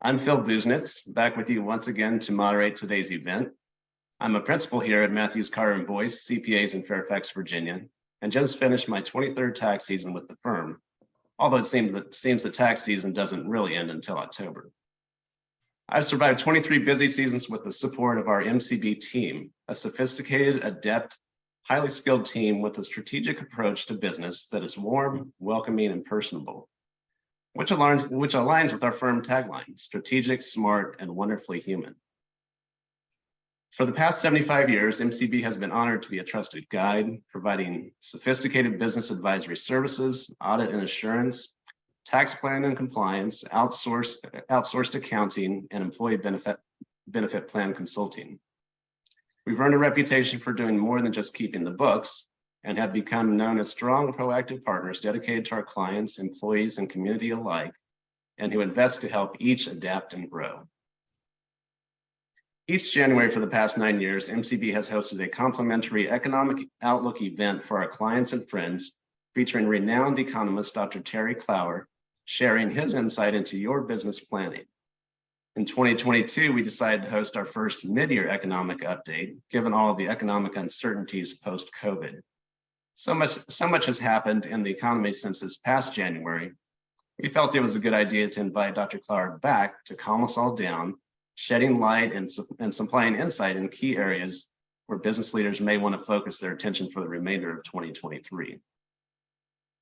I'm Phil Busenitz, back with you once again to moderate today's event. I'm a principal here at Matthews Carter & Boyce CPAs in Fairfax, Virginia, and just finished my 23rd tax season with the firm, although it seems the tax season doesn't really end until October. I've survived 23 busy seasons with the support of our MCB team, a sophisticated, adept, highly skilled team with a strategic approach to business that is warm, welcoming, and personable, which aligns with our firm tagline, strategic, smart, and wonderfully human. For the past 75 years, MCB has been honored to be a trusted guide, providing sophisticated business advisory services, audit and assurance, tax planning and compliance, outsourced accounting, and employee benefit plan consulting. We've earned a reputation for doing more than just keeping the books and have become known as strong, proactive partners dedicated to our clients, employees, and community alike, and who invest to help each adapt and grow. Each January for the past 9 years, MCB has hosted a complimentary economic outlook event for our clients and friends, featuring renowned economist Dr. Terry Clower, sharing his insight into your business planning. In 2022, we decided to host our first mid-year economic update, given all of the economic uncertainties post-COVID. So much has happened in the economy since this past January. We felt it was a good idea to invite Dr. Clower back to calm us all down, shedding light and supplying insight in key areas where business leaders may want to focus their attention for the remainder of 2023.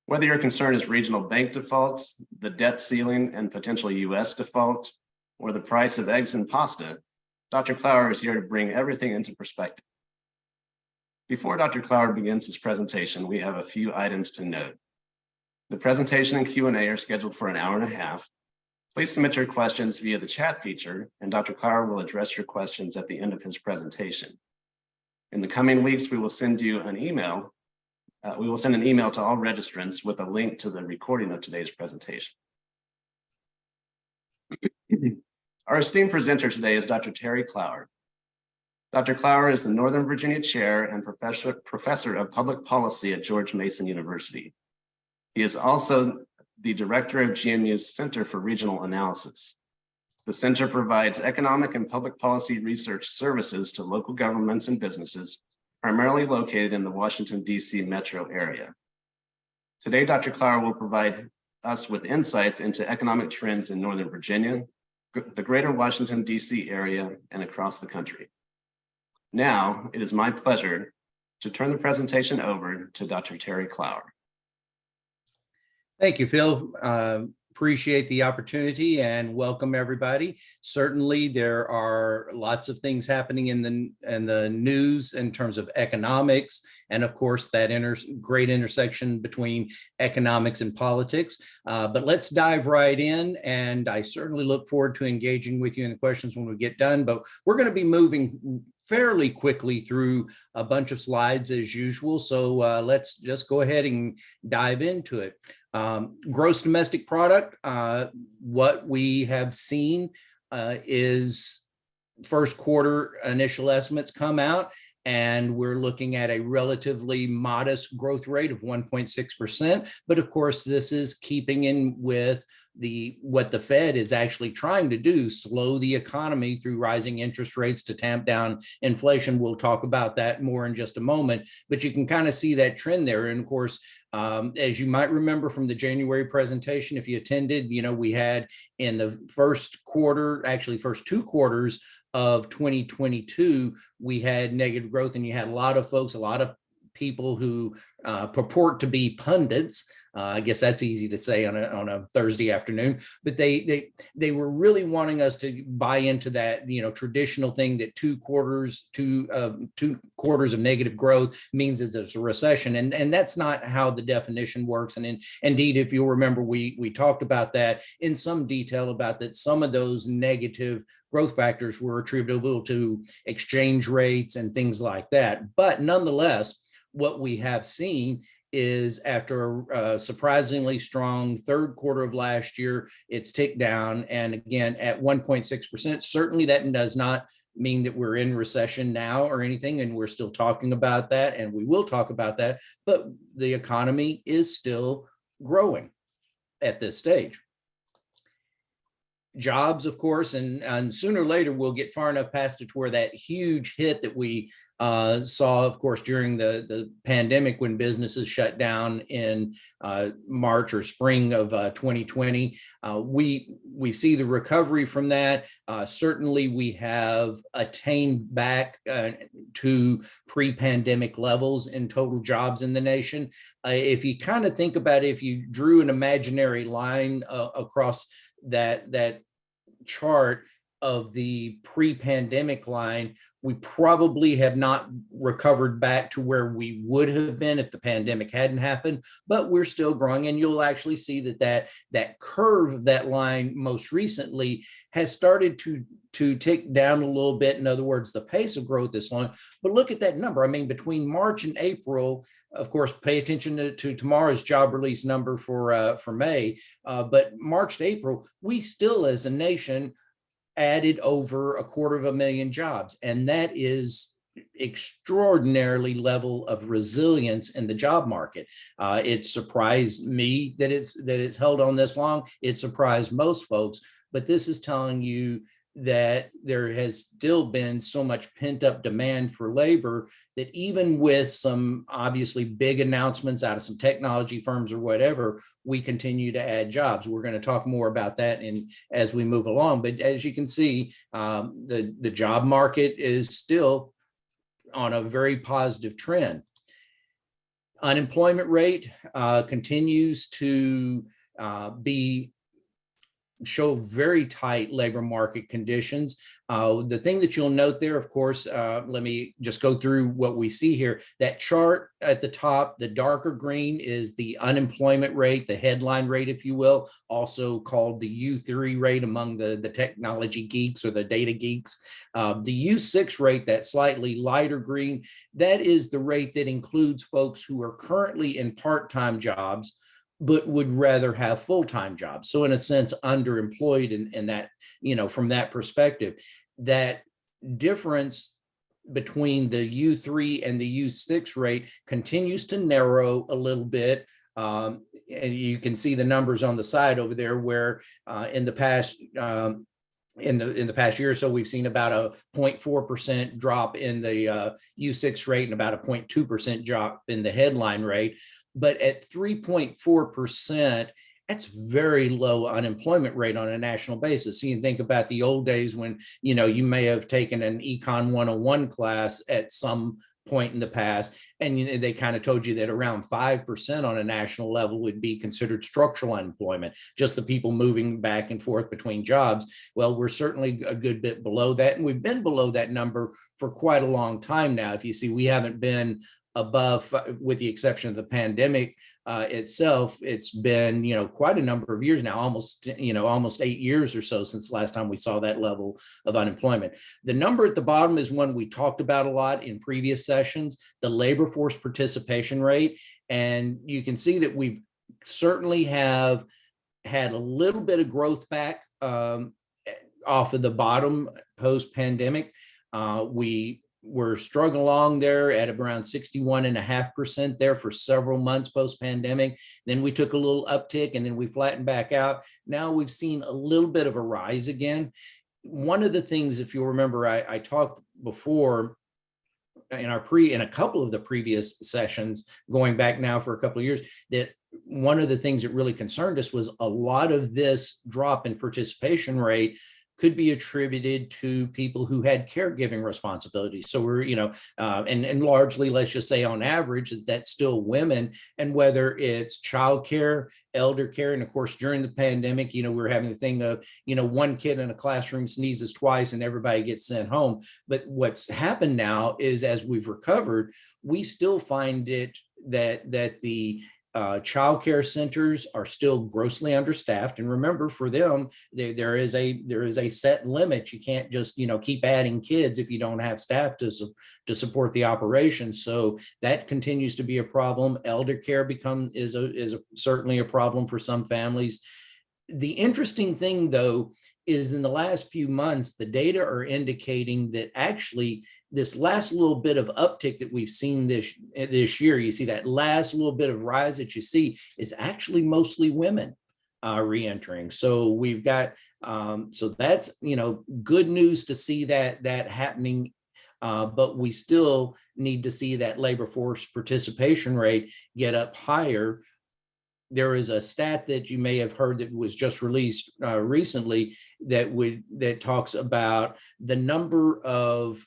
Whether your concern is regional bank defaults, the debt ceiling and potential US default, or the price of eggs and pasta, Dr. Clower is here to bring everything into perspective. Before Dr. Clower begins his presentation, we have a few items to note. The presentation and Q&A are scheduled for an hour and a half. Please submit your questions via the chat feature, and Dr. Clower will address your questions at the end of his presentation. In the coming weeks, we will send you an email. We will send an email to all registrants with a link to the recording of today's presentation. Our esteemed presenter today is Dr. Terry Clower. Dr. Clower is the Northern Virginia Chair and Professor of Public Policy at George Mason University. He is also the Director of GMU's Center for Regional Analysis. The center provides economic and public policy research services to local governments and businesses, primarily located in the Washington, D.C. metro area. Today, Dr. Clower will provide us with insights into economic trends in Northern Virginia, the greater Washington, D.C. area, and across the country. Now, it is my pleasure to turn the presentation over to Dr. Terry Clower. Thank you, Phil. Appreciate the opportunity and welcome everybody. Certainly, there are lots of things happening in the news in terms of economics, and of course that great intersection between economics and politics. But let's dive right in, and I certainly look forward to engaging with you in the questions when we get done. But we're going to be moving fairly quickly through a bunch of slides as usual. So let's just go ahead and dive into it. Gross domestic product, what we have seen is first quarter initial estimates come out, and we're looking at a relatively modest growth rate of 1.6%. But of course, this is keeping in with what the Fed is actually trying to do, slow the economy through rising interest rates to tamp down inflation. We'll talk about that more in just a moment, but you can kind of see that trend there. And of course, as you might remember from the January presentation, if you attended, we had in the first quarter, actually first 2 quarters of 2022, we had negative growth, and you had a lot of people who purport to be pundits. I guess that's easy to say on a Thursday afternoon, but they were really wanting us to buy into that traditional thing that 2 quarters of negative growth means that there's a recession, and that's not how the definition works. And indeed, if you'll remember, we talked about that in some detail about that some of those negative growth factors were attributable to exchange rates and things like that. But nonetheless, what we have seen is after a surprisingly strong third quarter of last year, it's ticked down. And again, at 1.6%, certainly that does not mean that we're in recession now or anything. And we're still talking about that, and we will talk about that, but the economy is still growing at this stage. jobs, of course, and sooner or later we'll get far enough past it to where that huge hit that we saw, of course, during the pandemic when businesses shut down in March or spring of 2020. We see the recovery from that. Certainly, we have attained back to pre-pandemic levels in total jobs in the nation. If you kind of think about it, if you drew an imaginary line across that chart of the pre-pandemic line, we probably have not recovered back to where we would have been if the pandemic hadn't happened, but we're still growing. And you'll actually see that curve of that line most recently has started to tick down a little bit. In other words, the pace of growth is slowing. But look at that number. I mean, between March and April, of course, pay attention to tomorrow's job release number for May. But March to April, we still, as a nation, added over 250,000 jobs, and that is extraordinarily level of resilience in the job market. It surprised me that it's held on this long. It surprised most folks, but this is telling you that there has still been so much pent-up demand for labor that even with some obviously big announcements out of some technology firms or whatever, we continue to add jobs. We're going to talk more about that as we move along. But as you can see, the job market is still on a very positive trend. Unemployment rate continues to show very tight labor market conditions. The thing that you'll note there, of course, let me just go through what we see here. That chart at the top, the darker green is the unemployment rate, the headline rate, if you will, also called the U3 rate among the technology geeks or the data geeks. The U6 rate, that slightly lighter green, that is the rate that includes folks who are currently in part-time jobs but would rather have full-time jobs. So in a sense, underemployed in that, from that perspective, that difference between the U3 and the U6 rate continues to narrow a little bit. And you can see the numbers on the side over there where in the past year or so, we've seen about a 0.4% drop in the U6 rate and about a 0.2% drop in the headline rate. But at 3.4%, that's very low unemployment rate on a national basis. So you think about the old days when, you may have taken an Econ 101 class at some point in the past, and they kind of told you that around 5% on a national level would be considered structural unemployment, just the people moving back and forth between jobs. Well, we're certainly a good bit below that, and we've been below that number for quite a long time now. If you see, we haven't been above, with the exception of the pandemic itself. It's been, quite a number of years now, almost 8 years or so since the last time we saw that level of unemployment. The number at the bottom is one we talked about a lot in previous sessions, the labor force participation rate. And you can see that we certainly have had a little bit of growth back off of the bottom post-pandemic. We're struggling along there at around 61.5% there for several months post-pandemic. Then we took a little uptick and then we flattened back out. Now we've seen a little bit of a rise again. One of the things, if you'll remember, I talked before in a couple of the previous sessions, going back now for a couple of years, that one of the things that really concerned us was a lot of this drop in participation rate could be attributed to people who had caregiving responsibilities. So we're, and largely, let's just say on average, that's still women. And whether it's childcare, elder care, and of course, during the pandemic, we're having the thing of, one kid in a classroom sneezes twice and everybody gets sent home. But what's happened now is, as we've recovered, we still find it that the child care centers are still grossly understaffed. And remember, for them, there is a set limit. You can't just, keep adding kids if you don't have staff to support the operation. So that continues to be a problem. Elder care is certainly a problem for some families. The interesting thing, though, is in the last few months, the data are indicating that actually this last little bit of uptick that we've seen this year, you see that last little bit of rise that you see is actually mostly women. reentering. So we've got, so that's, good news to see that happening. But we still need to see that labor force participation rate get up higher. There is a stat that you may have heard that was just released recently that talks about the number of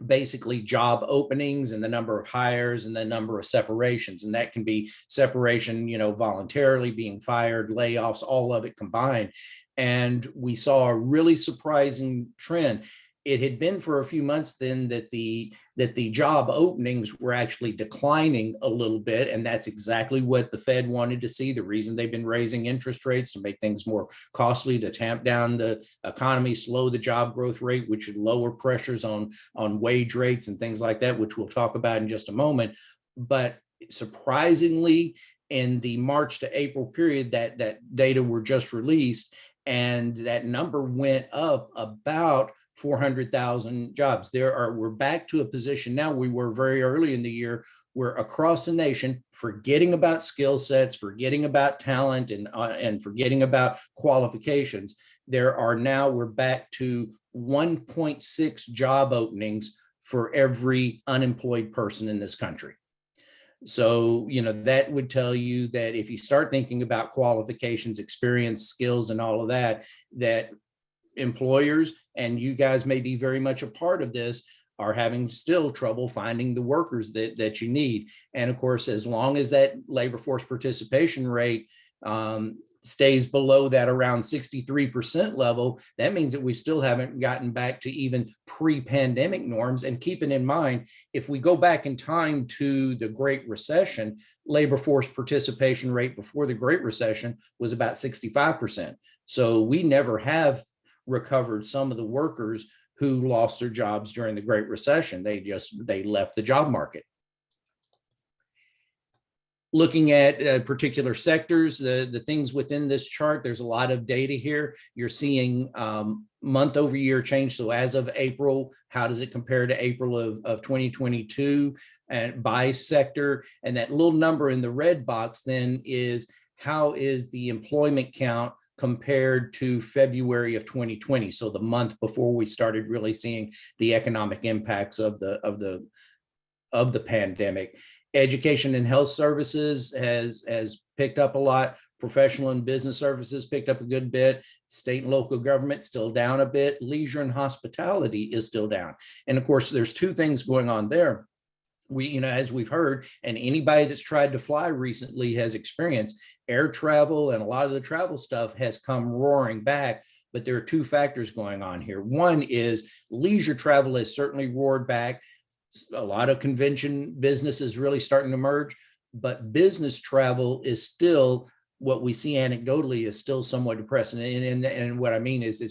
basically job openings and the number of hires and the number of separations. And that can be separation, voluntarily being fired, layoffs, all of it combined. And we saw a really surprising trend. It had been for a few months then that the job openings were actually declining a little bit. And that's exactly what the Fed wanted to see. The reason they've been raising interest rates to make things more costly, to tamp down the economy, slow the job growth rate, which would lower pressures on wage rates and things like that, which we'll talk about in just a moment. But surprisingly, in the March to April period, that data were just released, and that number went up about 400,000 jobs. We're back to a position now. We were very early in the year where across the nation, forgetting about skill sets, forgetting about talent, and forgetting about qualifications, we're back to 1.6 job openings for every unemployed person in this country. So, that would tell you that if you start thinking about qualifications, experience, skills, and all of that, that employers, and you guys may be very much a part of this, are having still trouble finding the workers that you need. And of course, as long as that labor force participation rate stays below that around 63% level, that means that we still haven't gotten back to even pre-pandemic norms. And keeping in mind, if we go back in time to the Great Recession, labor force participation rate before the Great Recession was about 65%. So we never have recovered some of the workers who lost their jobs during the Great Recession. They left the job market. Looking at particular sectors, the things within this chart, there's a lot of data here. You're seeing month over year change. So as of April, how does it compare to April of 2022 and by sector? And that little number in the red box then is how is the employment count compared to February of 2020, so the month before we started really seeing the economic impacts of the pandemic. Education and health services has picked up a lot. Professional and business services picked up a good bit. State and local government still down a bit. Leisure and hospitality is still down. And of course, there's two things going on there. As we've heard, and anybody that's tried to fly recently has experienced, air travel and a lot of the travel stuff has come roaring back. But there are two factors going on here. One is leisure travel has certainly roared back. A lot of convention business is really starting to emerge, but business travel is still, what we see anecdotally, is still somewhat depressing. And what I mean is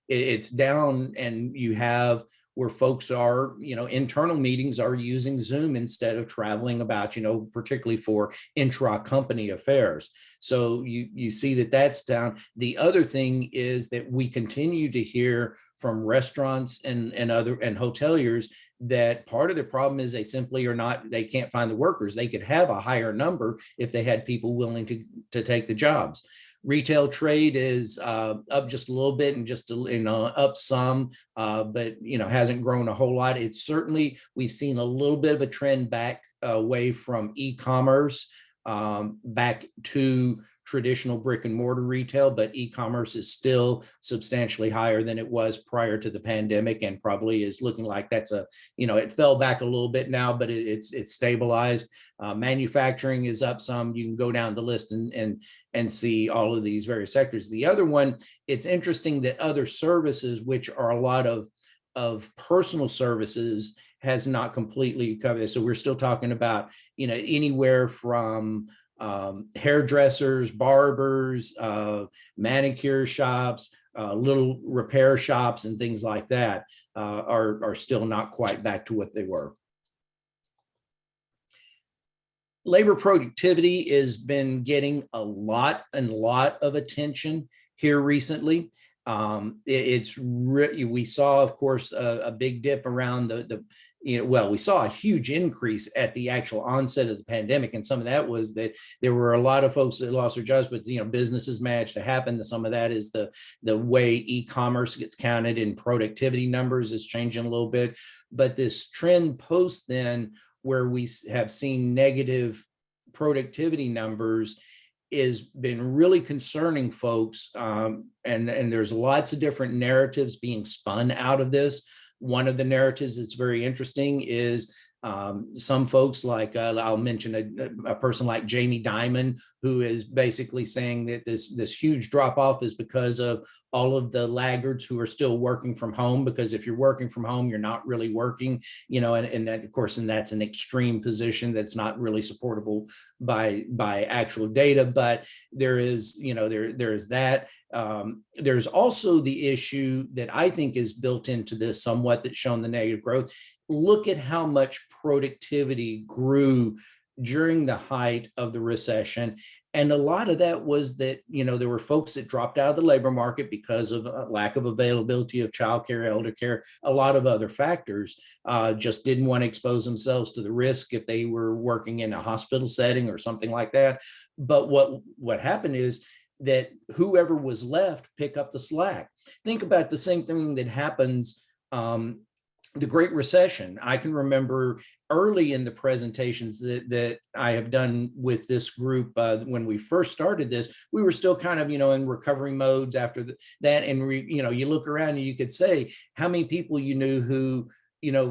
it's down, and you have where folks are, internal meetings are using Zoom instead of traveling about, particularly for intra-company affairs. So you see that that's down. The other thing is that we continue to hear from restaurants and hoteliers that part of the problem is they can't find the workers. They could have a higher number if they had people willing to take the jobs. Retail trade is up just a little bit and just up some, but hasn't grown a whole lot. It's certainly, we've seen a little bit of a trend back away from e-commerce back to traditional brick and mortar retail, but e-commerce is still substantially higher than it was prior to the pandemic, and probably is looking like that's it fell back a little bit now, but it's stabilized. Manufacturing is up some. You can go down the list and see all of these various sectors. The other one, it's interesting that other services, which are a lot of personal services, has not completely covered this. So we're still talking about, anywhere from hairdressers, barbers, manicure shops, little repair shops, and things like that are still not quite back to what they were. Labor productivity has been getting a lot of attention here recently. We saw, of course, a big dip around well, we saw a huge increase at the actual onset of the pandemic. And some of that was that there were a lot of folks that lost their jobs, but, businesses managed to happen. Some of that is the way e-commerce gets counted in productivity numbers is changing a little bit. But this trend post then, where we have seen negative productivity numbers, has been really concerning folks. And there's lots of different narratives being spun out of this. One of the narratives that's very interesting is some folks like, I'll mention a person like Jamie Dimon, who is basically saying that this huge drop off is because of all of the laggards who are still working from home, because if you're working from home, you're not really working, and that, of course, and that's an extreme position that's not really supportable by actual data. But there is, there is that. There's also the issue that I think is built into this somewhat, that's shown the negative growth. Look at how much productivity grew during the height of the recession. And a lot of that was that, there were folks that dropped out of the labor market because of a lack of availability of childcare, elder care, a lot of other factors, just didn't want to expose themselves to the risk if they were working in a hospital setting or something like that. But what happened is that whoever was left pick up the slack. Think about the same thing that happens, the Great Recession. I can remember early in the presentations that I have done with this group, when we first started this, we were still kind of, in recovery modes after that. And, you look around and you could say how many people you knew who,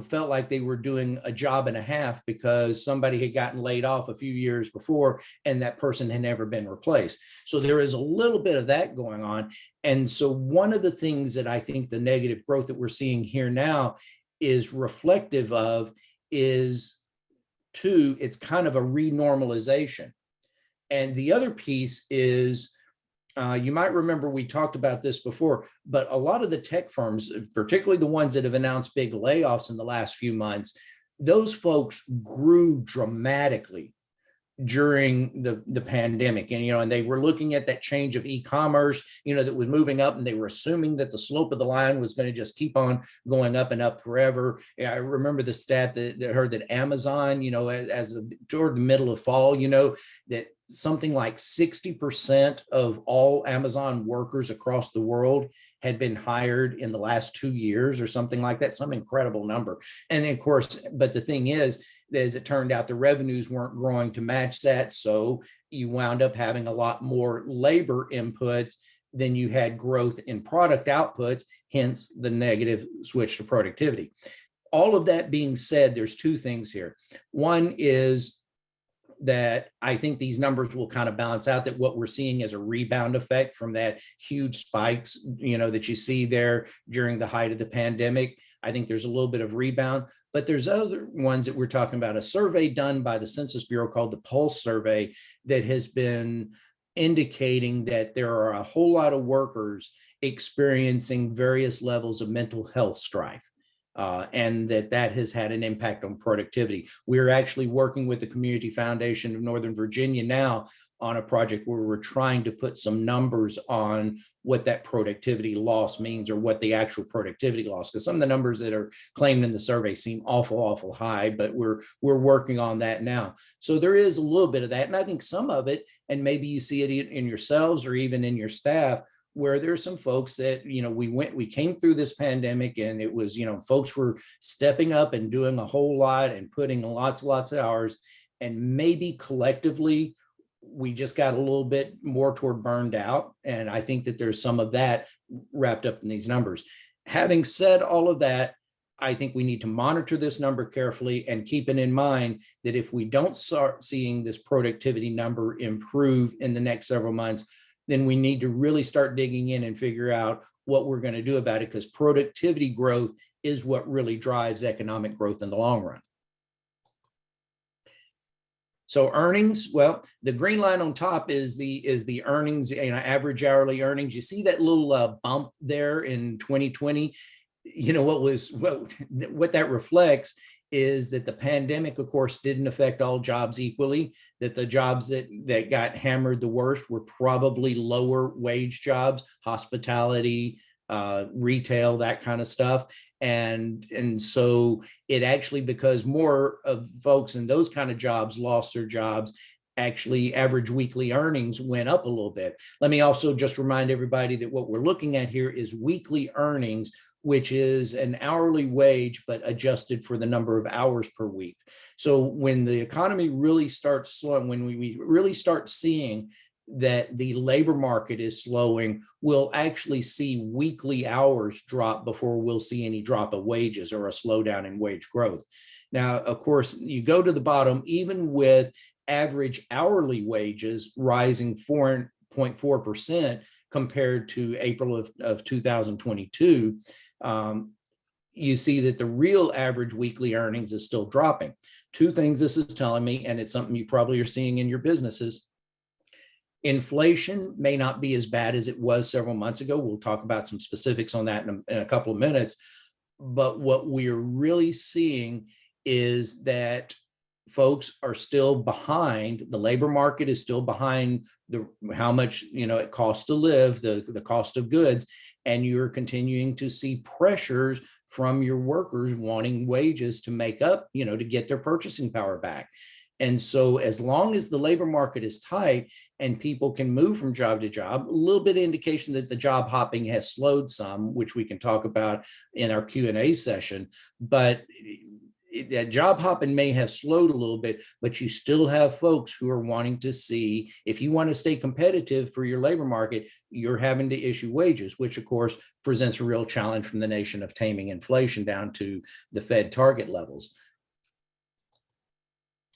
felt like they were doing a job and a half because somebody had gotten laid off a few years before and that person had never been replaced. So there is a little bit of that going on. And so one of the things that I think the negative growth that we're seeing here now is reflective of is it's kind of a renormalization. And the other piece is, you might remember we talked about this before, but a lot of the tech firms, particularly the ones that have announced big layoffs in the last few months, those folks grew dramatically during the pandemic. And they were looking at that change of e-commerce, that was moving up, and they were assuming that the slope of the line was going to just keep on going up and up forever. I remember the stat that heard that Amazon, toward the middle of fall, that something like 60% of all Amazon workers across the world had been hired in the last 2 years or something like that, some incredible number. And of course, but the thing is, as it turned out, the revenues weren't growing to match that. So you wound up having a lot more labor inputs than you had growth in product outputs, hence the negative switch to productivity. All of that being said, there's two things here. One is that I think these numbers will kind of balance out, that what we're seeing is a rebound effect from that huge spikes, that you see there during the height of the pandemic. I think there's a little bit of rebound, but there's other ones that we're talking about. A survey done by the Census Bureau called the Pulse Survey that has been indicating that there are a whole lot of workers experiencing various levels of mental health strife. And that has had an impact on productivity. We're actually working with the Community Foundation of Northern Virginia now on a project where we're trying to put some numbers on what that productivity loss means, or what the actual productivity loss, because some of the numbers that are claimed in the survey seem awful high, but we're working on that now. So there is a little bit of that. And I think some of it, and maybe you see it in yourselves or even in your staff, where there's some folks that, we came through this pandemic, and it was, folks were stepping up and doing a whole lot and putting lots of hours, and maybe collectively we just got a little bit more toward burned out. And I think that there's some of that wrapped up in these numbers. Having said all of that, I think we need to monitor this number carefully and keep it in mind that if we don't start seeing this productivity number improve in the next several months, then we need to really start digging in and figure out what we're going to do about it, because productivity growth is what really drives economic growth in the long run. So earnings, well, the green line on top is the earnings, average hourly earnings. You see that little bump there in 2020. What that reflects is that the pandemic, of course, didn't affect all jobs equally, that the jobs that got hammered the worst were probably lower wage jobs, hospitality, retail, that kind of stuff. And so it actually, because more of folks in those kind of jobs lost their jobs, actually average weekly earnings went up a little bit. Let me also just remind everybody that what we're looking at here is weekly earnings, which is an hourly wage, but adjusted for the number of hours per week. So when the economy really starts slowing, when we really start seeing that the labor market is slowing, we'll actually see weekly hours drop before we'll see any drop of wages or a slowdown in wage growth. Now, of course, you go to the bottom, even with average hourly wages rising 4.4% compared to April of 2022, you see that the real average weekly earnings is still dropping. Two things this is telling me, and it's something you probably are seeing in your businesses. Inflation may not be as bad as it was several months ago. We'll talk about some specifics on that in a couple of minutes. But what we're really seeing is that folks are still behind. The labor market is still behind how much it costs to live, the cost of goods, and you're continuing to see pressures from your workers wanting wages to make up, to get their purchasing power back. And so as long as the labor market is tight and people can move from job to job, a little bit of indication that the job hopping has slowed some, which we can talk about in our Q&A session, but that job hopping may have slowed a little bit, but you still have folks who are wanting to see, if you want to stay competitive for your labor market, you're having to issue wages, which of course presents a real challenge from the nation of taming inflation down to the Fed target levels.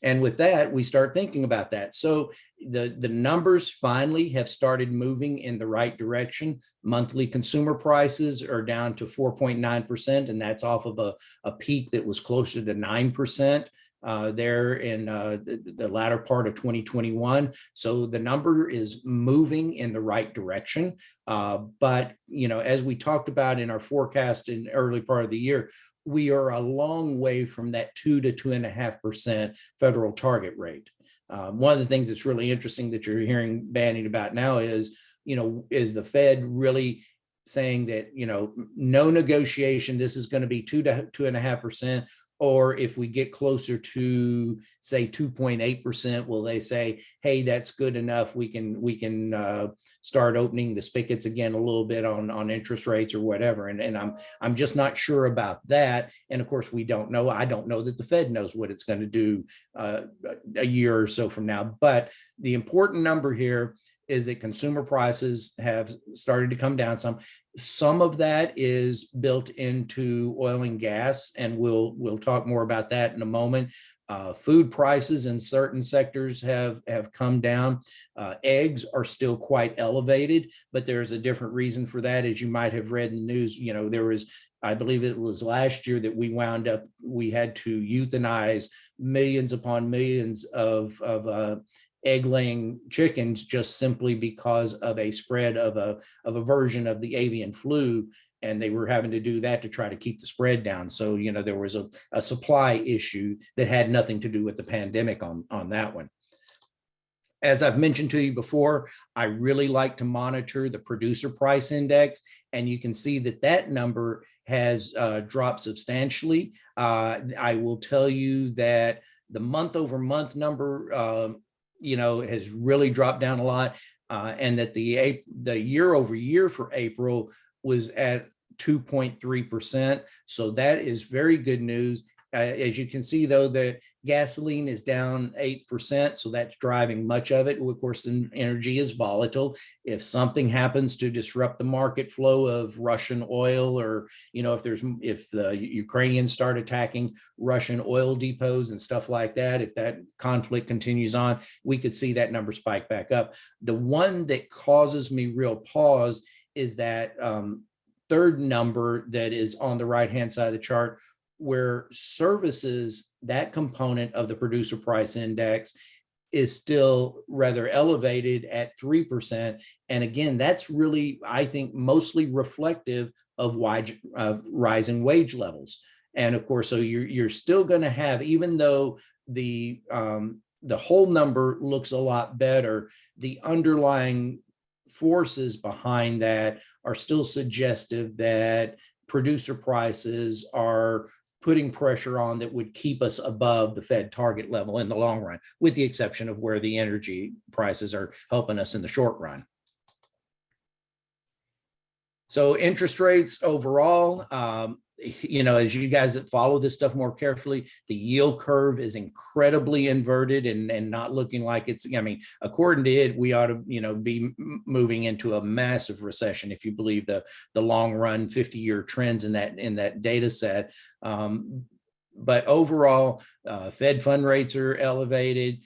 And with that, we start thinking about that. So the numbers finally have started moving in the right direction. Monthly consumer prices are down to 4.9%, and that's off of a peak that was closer to 9% there in the latter part of 2021. So the number is moving in the right direction. But, as we talked about in our forecast in the early part of the year, we are a long way from that 2 to 2.5% federal target rate. One of the things that's really interesting that you're hearing bandied about now is, is the Fed really saying that, no negotiation, this is going to be 2 to 2.5%, or if we get closer to say 2.8%, will they say, hey, that's good enough, we can start opening the spigots again a little bit on interest rates or whatever. And I'm just not sure about that. And of course, we don't know. I don't know that the Fed knows what it's going to do a year or so from now. But the important number here is that consumer prices have started to come down some. Some of that is built into oil and gas, and we'll talk more about that in a moment. Food prices in certain sectors have come down. Eggs are still quite elevated, but there's a different reason for that. As you might have read in the news, there was, I believe it was last year that we had to euthanize millions upon millions of egg-laying chickens just simply because of a spread of a version of the avian flu, and they were having to do that to try to keep the spread down. So there was a supply issue that had nothing to do with the pandemic on that one. As I've mentioned to you before, I really like to monitor the producer price index, and you can see that number has dropped substantially. I will tell you that the month-over-month number has really dropped down a lot, and that the year over year for April was at 2.3%. So that is very good news. As you can see, though, the gasoline is down 8%, so that's driving much of it. Of course, energy is volatile. If something happens to disrupt the market flow of Russian oil, or if the Ukrainians start attacking Russian oil depots and stuff like that, if that conflict continues on, we could see that number spike back up. The one that causes me real pause is that third number that is on the right-hand side of the chart, where services, that component of the producer price index, is still rather elevated at 3%. And again, that's really, I think, mostly reflective of rising wage levels. And of course, so you're still going to have, even though the whole number looks a lot better, the underlying forces behind that are still suggestive that producer prices are putting pressure on that would keep us above the Fed target level in the long run, with the exception of where the energy prices are helping us in the short run. So interest rates overall, as you guys that follow this stuff more carefully, the yield curve is incredibly inverted and not looking like it's, according to it, we ought to, be moving into a massive recession if you believe the long run 50-year trends in that data set. But overall, Fed fund rates are elevated.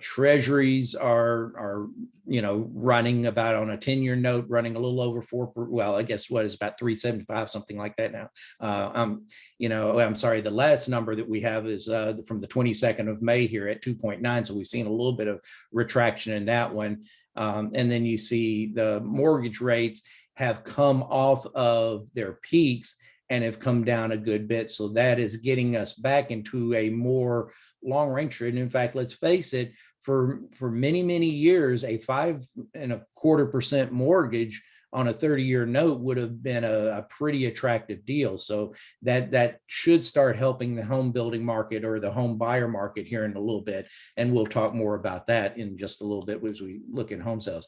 Treasuries are running about, on a 10-year note, running a little over 4%. Well, I guess what is about 3.75, something like that now. I'm sorry, the last number that we have is from the 22nd of May here at 2.9. So we've seen a little bit of retraction in that one. And then you see the mortgage rates have come off of their peaks and have come down a good bit. So that is getting us back into a more long range trend. In fact, let's face it, for many, many years, a 5.25% mortgage on a 30-year note would have been a pretty attractive deal. So that should start helping the home building market or the home buyer market here in a little bit. And we'll talk more about that in just a little bit as we look at home sales.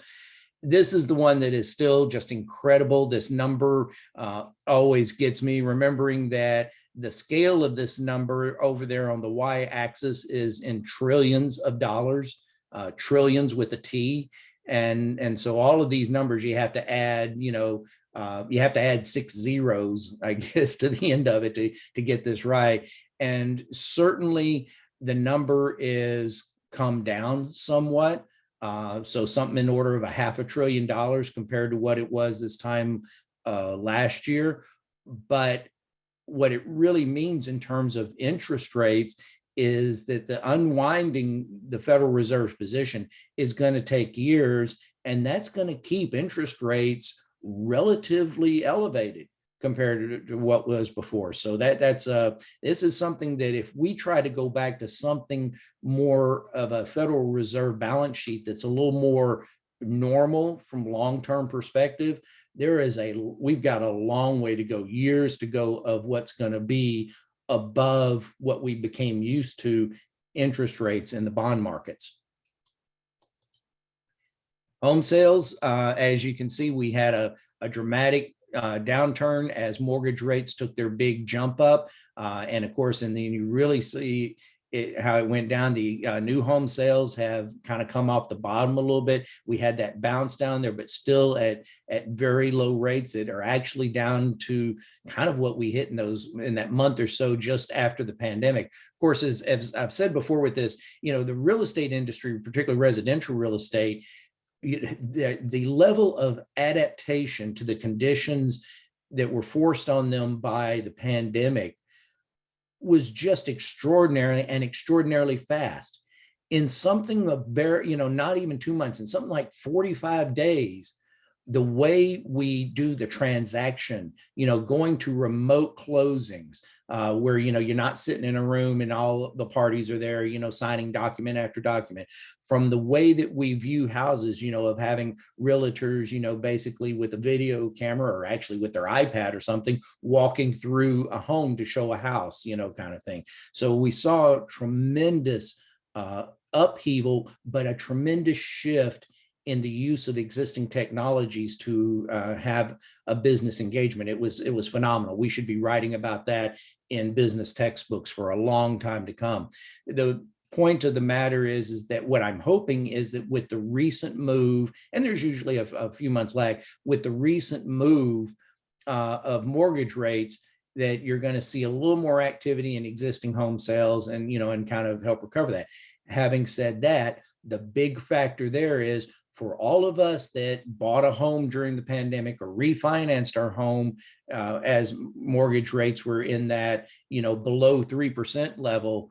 This is the one that is still just incredible. This number always gets me, remembering that the scale of this number over there on the y-axis is in trillions of dollars, trillions with a T. And so all of these numbers you have to add, you have to add 6 zeros, I guess, to the end of it to get this right. And certainly the number is come down somewhat. So something in order of $500 billion compared to what it was this time last year. But what it really means in terms of interest rates is that the unwinding the Federal Reserve's position is going to take years, and that's going to keep interest rates relatively elevated compared to what was before. So this is something that if we try to go back to something more of a Federal Reserve balance sheet that's a little more normal from long-term perspective, we've got a long way to go, years to go, of what's going to be above what we became used to interest rates in the bond markets. Home sales, as you can see, we had a dramatic downturn as mortgage rates took their big jump up. And of course, and then you really see how it went down. The new home sales have kind of come off the bottom a little bit. We had that bounce down there, but still at very low rates that are actually down to kind of what we hit in that month or so just after the pandemic. Of course, as I've said before with this, the real estate industry, particularly residential real estate, the level of adaptation to the conditions that were forced on them by the pandemic was just extraordinary and extraordinarily fast. In something of very, not even 2 months, in something like 45 days, the way we do the transaction, going to remote closings, where, you're not sitting in a room and all the parties are there, signing document after document, from the way that we view houses, of having realtors, basically with a video camera or actually with their iPad or something, walking through a home to show a house, kind of thing. So we saw tremendous upheaval, but a tremendous shift in the use of existing technologies to have a business engagement. It was phenomenal. We should be writing about that in business textbooks for a long time to come. The point of the matter is that what I'm hoping is that with the recent move, and there's usually a few months lag, with the recent move of mortgage rates, that you're going to see a little more activity in existing home sales and, and kind of help recover that. Having said that, the big factor there is, for all of us that bought a home during the pandemic or refinanced our home as mortgage rates were in that, below 3% level,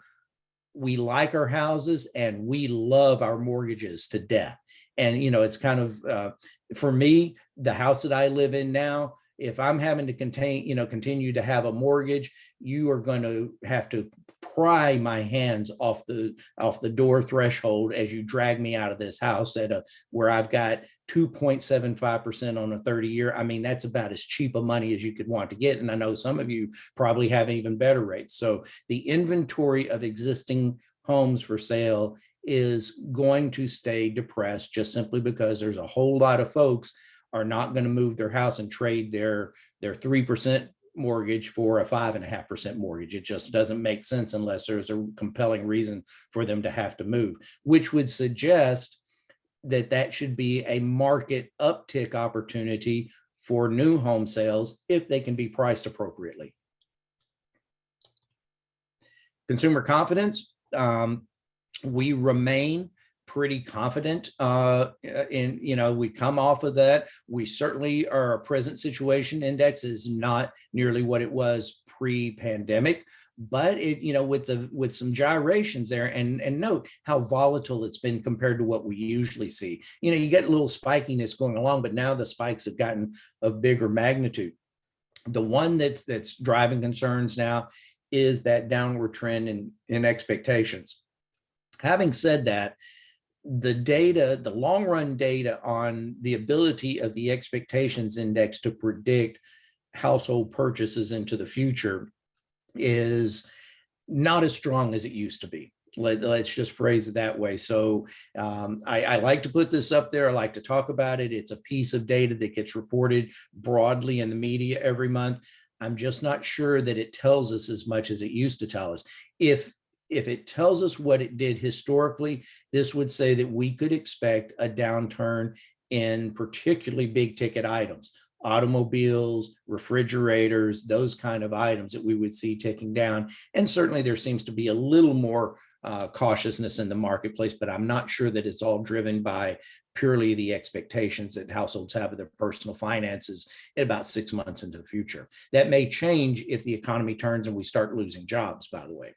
we like our houses and we love our mortgages to death. And, it's kind of, for me, the house that I live in now, if I'm having to continue to have a mortgage, you are going to have to pry my hands off the door threshold as you drag me out of this house where I've got 2.75% on a 30-year. I mean, that's about as cheap a money as you could want to get. And I know some of you probably have even better rates. So the inventory of existing homes for sale is going to stay depressed just simply because there's a whole lot of folks are not going to move their house and trade their 3% mortgage for a 5.5% mortgage. It just doesn't make sense unless there's a compelling reason for them to have to move, which would suggest that should be a market uptick opportunity for new home sales if they can be priced appropriately. Consumer confidence, we remain pretty confident we come off of that. We certainly, our present situation index is not nearly what it was pre-pandemic, but with some gyrations there, and note how volatile it's been compared to what we usually see. You get a little spikiness going along, but now the spikes have gotten of bigger magnitude. The one that's driving concerns now is that downward trend in expectations. Having said that, the long run data on the ability of the expectations index to predict household purchases into the future is not as strong as it used to be. Let's just phrase it that way. So I like to put this up there. I like to talk about it. It's a piece of data that gets reported broadly in the media every month. I'm just not sure that it tells us as much as it used to tell us. If it tells us what it did historically, this would say that we could expect a downturn in particularly big ticket items, automobiles, refrigerators, those kind of items that we would see ticking down. And certainly there seems to be a little more cautiousness in the marketplace, but I'm not sure that it's all driven by purely the expectations that households have of their personal finances at about 6 months into the future. That may change if the economy turns and we start losing jobs, by the way.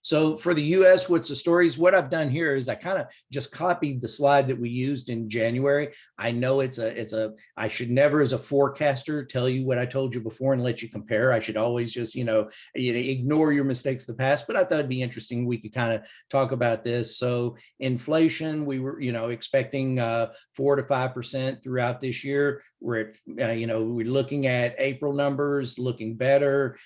So for the US, what's the stories? What I've done here is I kind of just copied the slide that we used in January. I know I should never as a forecaster tell you what I told you before and let you compare. I should always just, ignore your mistakes of the past, but I thought it'd be interesting. We could kind of talk about this. So inflation, we were, expecting 4 to 5% throughout this year. We're at, we're looking at April numbers looking better.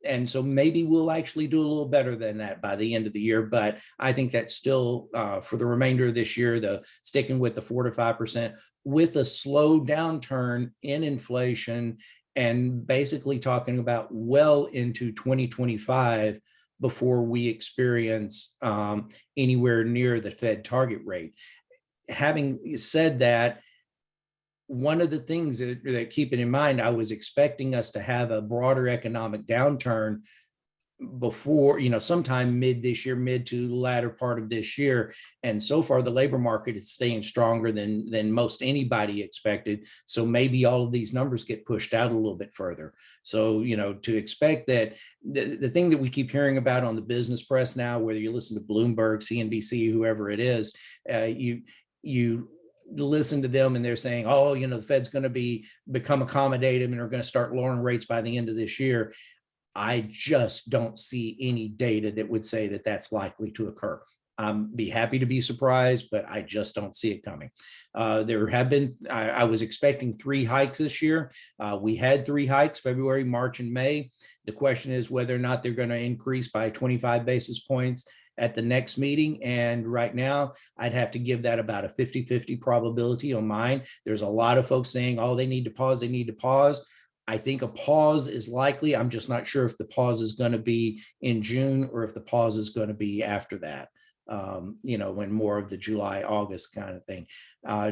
And so maybe we'll actually do a little better than that by the end of the year. But I think that's still for the remainder of this year, sticking with the 4 to 5% with a slow downturn in inflation, and basically talking about well into 2025 before we experience anywhere near the Fed target rate. Having said that, one of the things that keeping in mind, I was expecting us to have a broader economic downturn before, sometime mid to the latter part of this year. And so far, the labor market is staying stronger than most anybody expected. So maybe all of these numbers get pushed out a little bit further. So, to expect that the thing that we keep hearing about on the business press now, whether you listen to Bloomberg, CNBC, whoever it is, you listen to them and they're saying, oh, the Fed's going to become accommodative and are going to start lowering rates by the end of this year. I just don't see any data that would say that that's likely to occur. Be happy to be surprised, but I just don't see it coming. There have been, I was expecting 3 hikes this year. We had 3 hikes, February, March, and May. The question is whether or not they're going to increase by 25 basis points at the next meeting. And right now, I'd have to give that about a 50-50 probability on mine. There's a lot of folks saying, oh, they need to pause. I think a pause is likely. I'm just not sure if the pause is going to be in June or if the pause is going to be after that. When more of the July, August kind of thing.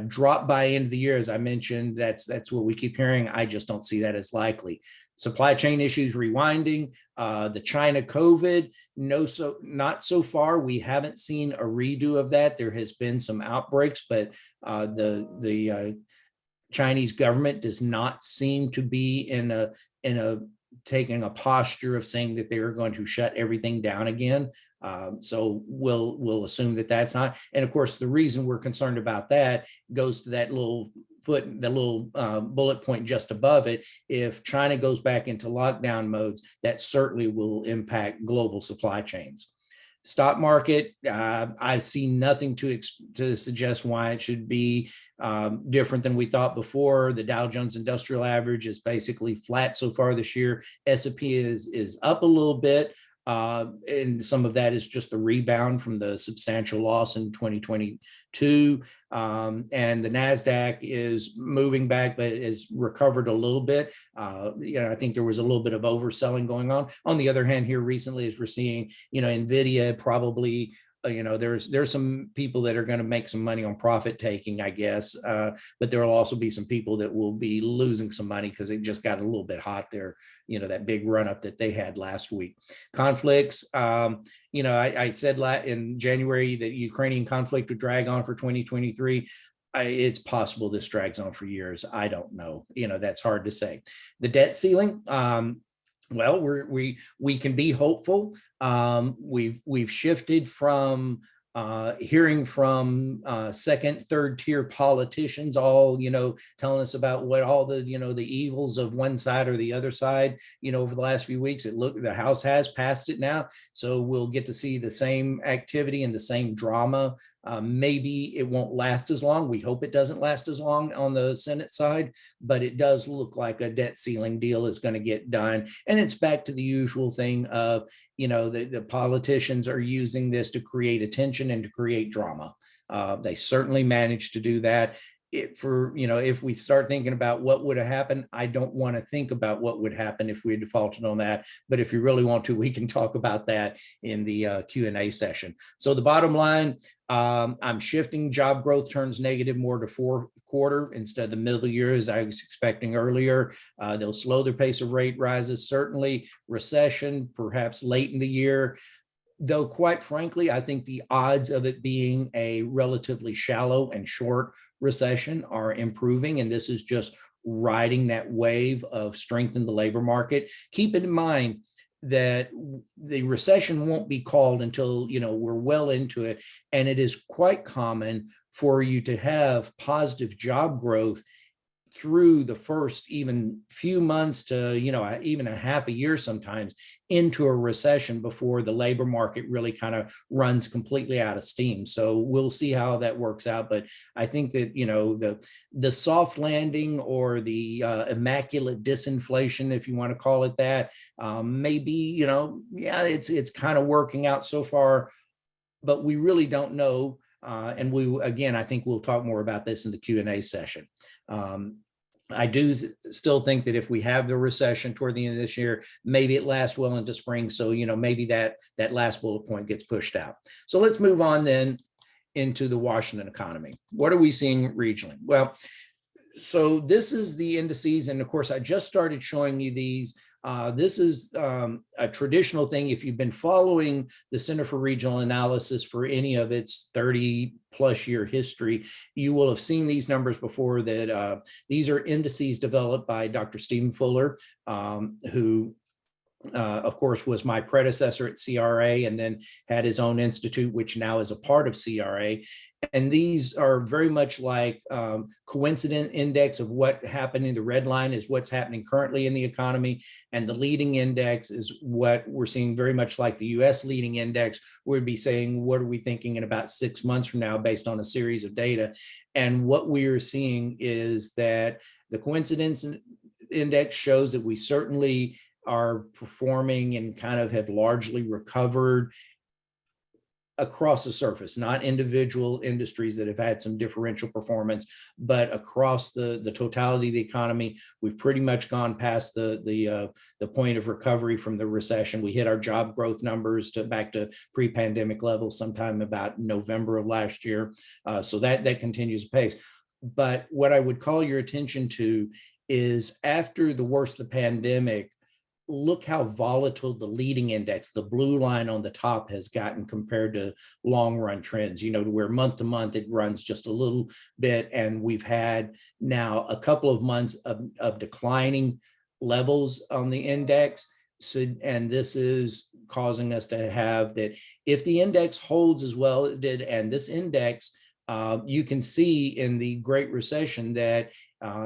Drop by end of the year, as I mentioned, that's what we keep hearing. I just don't see that as likely. Supply chain issues rewinding, the China COVID, not so far. We haven't seen a redo of that. There has been some outbreaks, but the Chinese government does not seem to be in a taking a posture of saying that they are going to shut everything down again. So we'll assume that that's not. And of course, the reason we're concerned about that goes to that little the little bullet point just above it, if China goes back into lockdown modes, that certainly will impact global supply chains. Stock market, I see nothing to suggest why it should be different than we thought before. The Dow Jones Industrial Average is basically flat so far this year. S&P is up a little bit. And some of that is just the rebound from the substantial loss in 2022. And the NASDAQ is moving back, but has recovered a little bit. I think there was a little bit of overselling going on. On the other hand, here recently, as we're seeing, NVIDIA probably, there's some people that are going to make some money on profit taking, I guess, but there will also be some people that will be losing some money because it just got a little bit hot there, that big run up that they had last week. Conflicts, I said in January that Ukrainian conflict would drag on for 2023. It's possible this drags on for years. I don't know. That's hard to say. The debt ceiling, well, we can be hopeful. We've shifted from hearing from second, third tier politicians, all telling us about what all the the evils of one side or the other side. Over the last few weeks, the House has passed it now, so we'll get to see the same activity and the same drama. Maybe it won't last as long. We hope it doesn't last as long on the Senate side, but it does look like a debt ceiling deal is going to get done. And it's back to the usual thing of, the politicians are using this to create attention and to create drama. They certainly managed to do that. If we start thinking about what would have happened, I don't want to think about what would happen if we defaulted on that. But if you really want to, we can talk about that in the Q&A session. So the bottom line, I'm shifting job growth turns negative more to fourth quarter instead of the middle of the year as I was expecting earlier. They'll slow their pace of rate rises, certainly recession, perhaps late in the year. Though, quite frankly, I think the odds of it being a relatively shallow and short recession are improving. And this is just riding that wave of strength in the labor market. Keep in mind that the recession won't be called until, we're well into it. And it is quite common for you to have positive job growth through the first even few months to, even a half a year sometimes into a recession before the labor market really kind of runs completely out of steam. So we'll see how that works out. But I think that, the soft landing or the immaculate disinflation, if you want to call it that, maybe, it's kind of working out so far, but we really don't know. And I think we'll talk more about this in the Q&A session. I do still think that if we have the recession toward the end of this year, maybe it lasts well into spring. So, maybe that last bullet point gets pushed out. So let's move on then into the Washington economy. What are we seeing regionally? Well, so this is the indices. And of course, I just started showing you these. This is a traditional thing. If you've been following the Center for Regional Analysis for any of its 30 plus year history, you will have seen these numbers before. That these are indices developed by Dr. Stephen Fuller, who of course, was my predecessor at CRA and then had his own institute, which now is a part of CRA. And these are very much like coincident index of what happened. In the red line is what's happening currently in the economy. And the leading index is what we're seeing, very much like the US leading index. We'd be saying, what are we thinking in about 6 months from now based on a series of data? And what we are seeing is that the coincidence index shows that we certainly are performing and kind of have largely recovered across the surface, not individual industries that have had some differential performance, but across the totality of the economy. We've pretty much gone past the point of recovery from the recession. We hit our job growth numbers back to pre-pandemic levels sometime about November of last year. So that continues pace. But what I would call your attention to is after the worst of the pandemic, look how volatile the leading index, the blue line on the top, has gotten compared to long run trends, to where month to month it runs just a little bit. And we've had now a couple of months of declining levels on the index. So, and this is causing us to have that if the index holds as well as it did, and this index You can see in the Great Recession that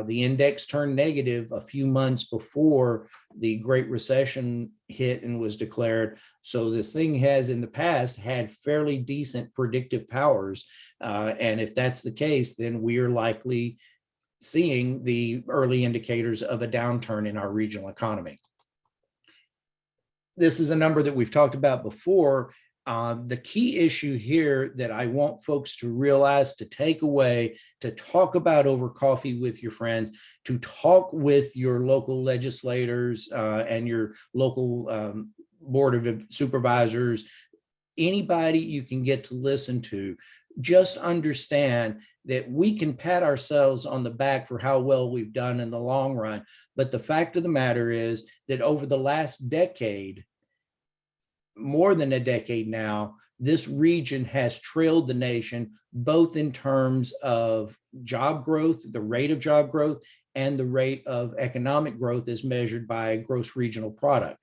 the index turned negative a few months before the Great Recession hit and was declared. So this thing has in the past had fairly decent predictive powers. And if that's the case, then we are likely seeing the early indicators of a downturn in our regional economy. This is a number that we've talked about before. The key issue here that I want folks to realize, to take away, to talk about over coffee with your friends, to talk with your local legislators and your local board of supervisors, anybody you can get to listen to, just understand that we can pat ourselves on the back for how well we've done in the long run. But the fact of the matter is that over the last decade, more than a decade now, this region has trailed the nation, both in terms of job growth, the rate of job growth, and the rate of economic growth as measured by gross regional product.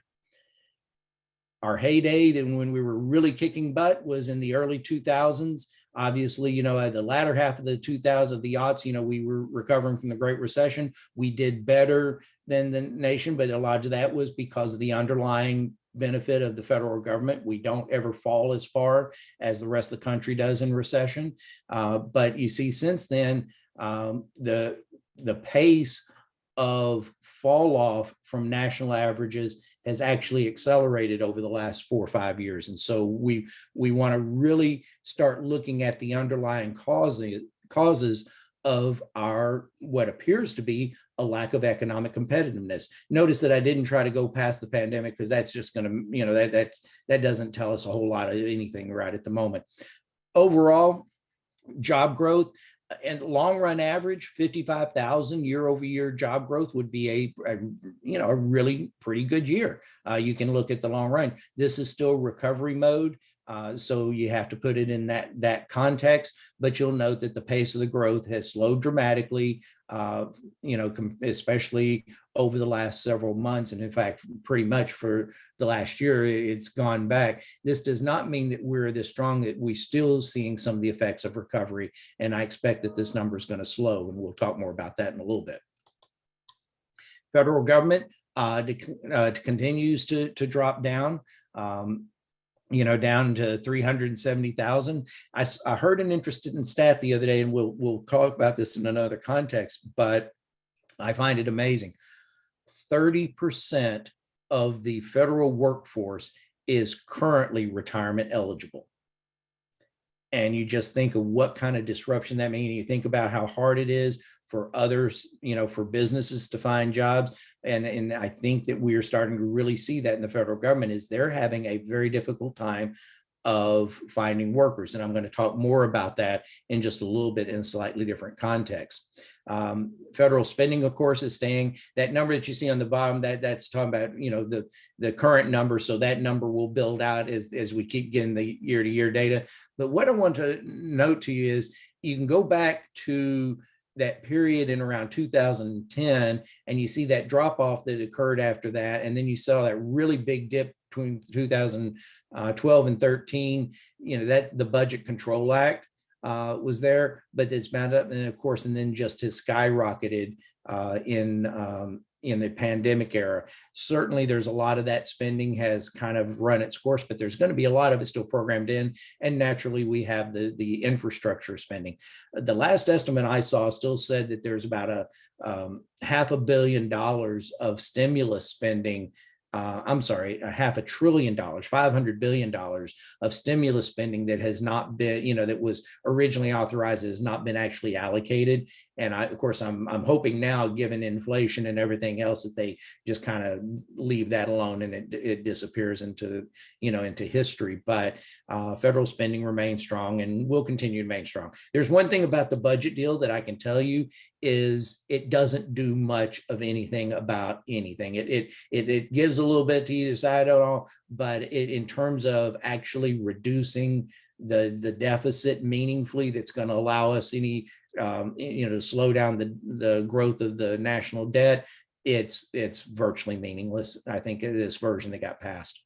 Our heyday, then when we were really kicking butt, was in the early 2000s. Obviously, the latter half of the 2000s, of the aughts, we were recovering from the Great Recession. We did better than the nation, but a lot of that was because of the underlying benefit of the federal government. We don't ever fall as far as the rest of the country does in recession. But you see, since then, the pace of fall off from national averages has actually accelerated over the last 4 or 5 years. And so we want to really start looking at the underlying causes of our, what appears to be a lack of economic competitiveness. Notice that I didn't try to go past the pandemic, because that's just going to, that doesn't tell us a whole lot of anything right at the moment. Overall, job growth and long run average, 55,000 year over year job growth would be a really pretty good year. You can look at the long run. This is still recovery mode. So you have to put it in that context, but you'll note that the pace of the growth has slowed dramatically, especially over the last several months. And in fact, pretty much for the last year, it's gone back. This does not mean that we're this strong, that we're still seeing some of the effects of recovery. And I expect that this number is going to slow, and we'll talk more about that in a little bit. Federal government continues to drop down. Down to 370,000. I heard an interesting stat the other day, and we'll talk about this in another context, but I find it amazing. 30% of the federal workforce is currently retirement eligible. And you just think of what kind of disruption that means. You think about how hard it is for others, for businesses to find jobs. And I think that we are starting to really see that in the federal government, is they're having a very difficult time of finding workers. And I'm going to talk more about that in just a little bit in a slightly different context. Federal spending, of course, is staying. That number that you see on the bottom, that's talking about, the current number. So that number will build out as we keep getting the year-to-year data. But what I want to note to you is you can go back to that period in around 2010, and you see that drop off that occurred after that. And then you saw that really big dip between 2012 and 13, that the Budget Control Act was there, but it's bound up. And of course, and then just has skyrocketed in the pandemic era. Certainly there's a lot of that spending has kind of run its course, but there's going to be a lot of it still programmed in. And naturally we have the infrastructure spending. The last estimate I saw still said that there's about a $500 million of stimulus spending. $500 billion, $500 billion of stimulus spending that has not been, that was originally authorized, has not been actually allocated. And of course, I'm hoping now, given inflation and everything else, that they just kind of leave that alone and it disappears into history. But federal spending remains strong and will continue to remain strong. There's one thing about the budget deal that I can tell you is it doesn't do much of anything about anything. It gives a little bit to either side at all, but in terms of actually reducing the deficit meaningfully, that's going to allow us to slow down the growth of the national debt, it's virtually meaningless, I think, this version that got passed.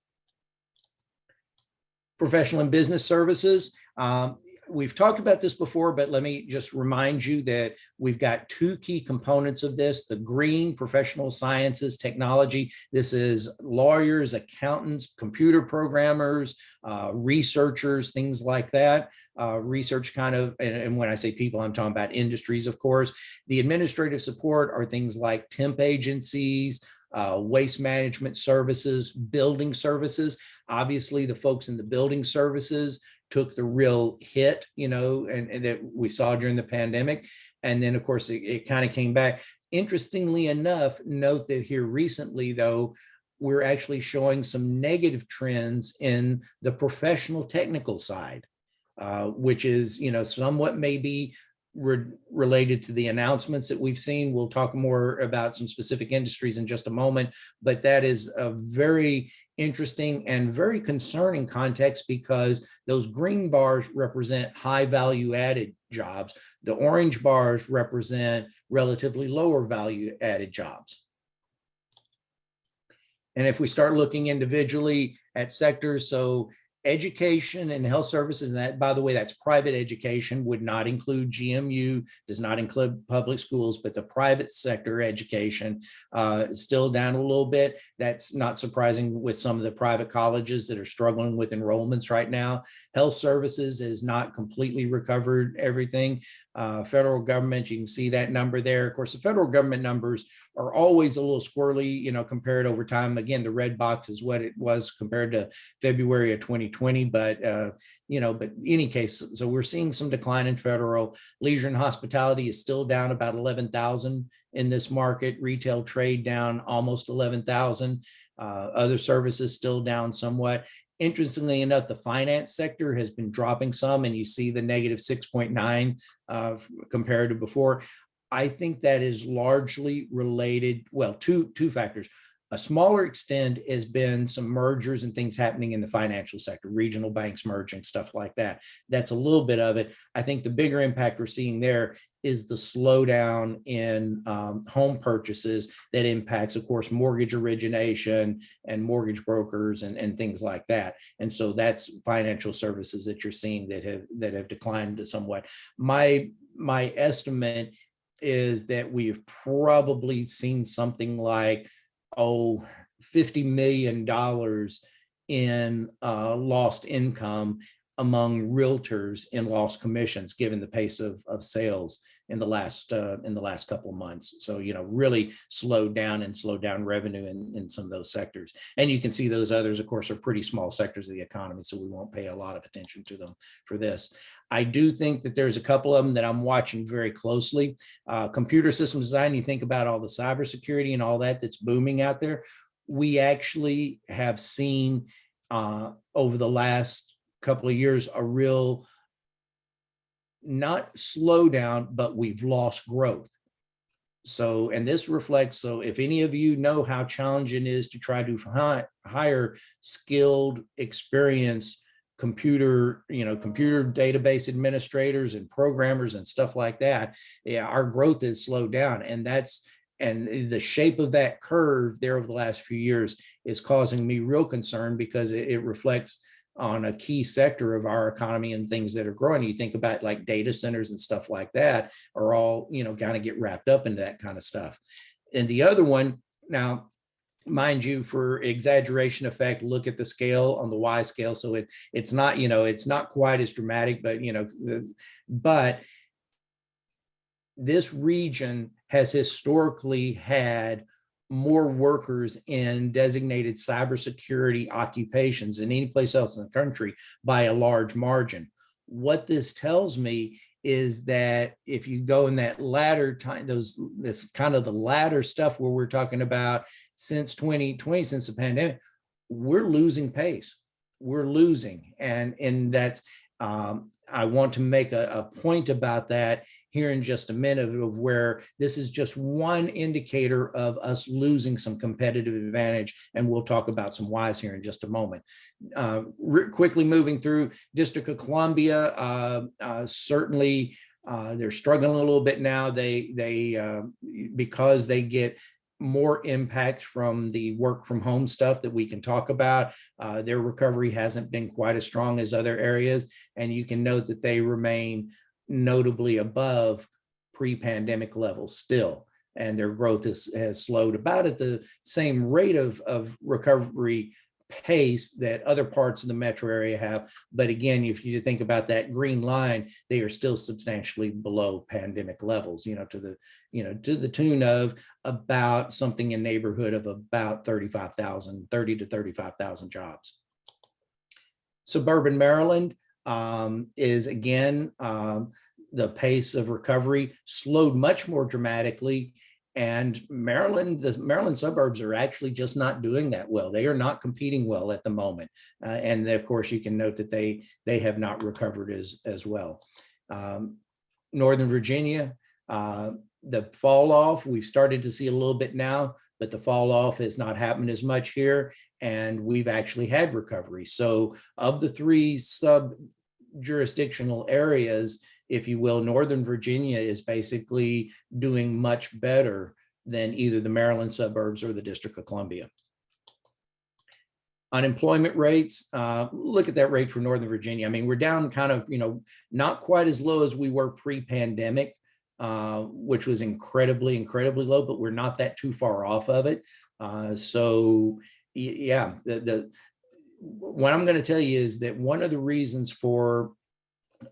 Professional and business services. we've talked about this before, but let me just remind you that we've got two key components of this: the green, professional sciences, technology. This is lawyers, accountants, computer programmers, researchers, things like that. Research kind of, and when I say people, I'm talking about industries, of course. The administrative support are things like temp agencies, waste management services, building services. Obviously, the folks in the building services took the real hit, and that we saw during the pandemic. And then, of course, it kind of came back. Interestingly enough, note that here recently, though, we're actually showing some negative trends in the professional technical side, which is, somewhat maybe related to the announcements that we've seen. We'll talk more about some specific industries in just a moment, but that is a very interesting and very concerning context, because those green bars represent high value added jobs. The orange bars represent relatively lower value added jobs. And if we start looking individually at sectors, so education and health services, and that, by the way, that's private education, would not include GMU, does not include public schools, but the private sector education is still down a little bit. That's not surprising with some of the private colleges that are struggling with enrollments right now. Health services is not completely recovered everything. Federal government, you can see that number there. Of course, the federal government numbers are always a little squirrely, compared over time. Again, the red box is what it was compared to February of 2020, but but in any case, so we're seeing some decline in federal. Leisure and hospitality is still down about 11,000 in this market. Retail trade down almost 11,000. Other services still down somewhat. Interestingly enough, the finance sector has been dropping some, and you see the negative 6.9 compared to before. I think that is largely related, well, two factors. A smaller extent has been some mergers and things happening in the financial sector, regional banks merging, stuff like that. That's a little bit of it. I think the bigger impact we're seeing there is the slowdown in home purchases that impacts, of course, mortgage origination and mortgage brokers and things like that. And so that's financial services that you're seeing that have declined somewhat. My estimate is that we've probably seen something like $50 million in lost income among realtors in lost commissions, given the pace of sales in the last couple of months. So, really slowed down revenue in some of those sectors. And you can see those others, of course, are pretty small sectors of the economy, so we won't pay a lot of attention to them for this. I do think that there's a couple of them that I'm watching very closely. Computer system design, you think about all the cybersecurity and all that's booming out there. We actually have seen over the last couple of years a real, not slowdown, but we've lost growth. So, and this reflects, so if any of you know how challenging it is to try to hire skilled, experienced computer database administrators and programmers and stuff like that, our growth is slowed down. And the shape of that curve there over the last few years is causing me real concern, because it reflects on a key sector of our economy and things that are growing. You think about like data centers and stuff like that are all, kind of get wrapped up into that kind of stuff. And the other one, now, mind you, for exaggeration effect, look at the scale on the Y scale. So it's not, it's not quite as dramatic, but, but this region has historically had more workers in designated cybersecurity occupations than any place else in the country by a large margin. What this tells me is that if you go in that latter time, this kind of the latter stuff where we're talking about since 2020, since the pandemic, we're losing pace. We're losing, and that's I want to make a point about that here in just a minute, of where this is just one indicator of us losing some competitive advantage. And we'll talk about some whys here in just a moment. Quickly moving through District of Columbia, certainly they're struggling a little bit now. They because they get more impact from the work from home stuff that we can talk about. Their recovery hasn't been quite as strong as other areas. And you can note that they remain notably above pre-pandemic levels still. And their growth has slowed about at the same rate of recovery pace that other parts of the metro area have. But again, if you think about that green line, they are still substantially below pandemic levels, to the tune of about something in neighborhood of about 30 to 35,000 jobs. Suburban Maryland is again, the pace of recovery slowed much more dramatically. And the Maryland suburbs are actually just not doing that well. They are not competing well at the moment. And of course, you can note that they have not recovered as well. Northern Virginia, the fall off, we've started to see a little bit now, but the fall off has not happened as much here. And we've actually had recovery. So of the 3 sub-jurisdictional areas, if you will, Northern Virginia is basically doing much better than either the Maryland suburbs or the District of Columbia. Unemployment rates, look at that rate for Northern Virginia. I mean, we're down kind of, not quite as low as we were pre-pandemic, which was incredibly, incredibly low, but we're not that too far off of it. So yeah, what I'm going to tell you is that one of the reasons for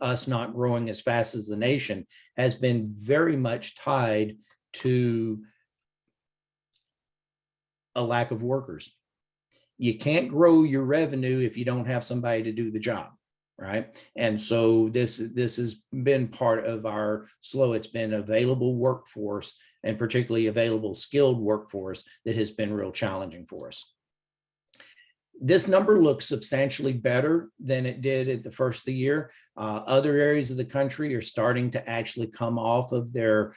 us not growing as fast as the nation has been very much tied to a lack of workers. You can't grow your revenue if you don't have somebody to do the job, right? And so this has been part of our slow. It's been available workforce, and particularly available skilled workforce, that has been real challenging for us. This number looks substantially better than it did at the first of the year. Other areas of the country are starting to actually come off of their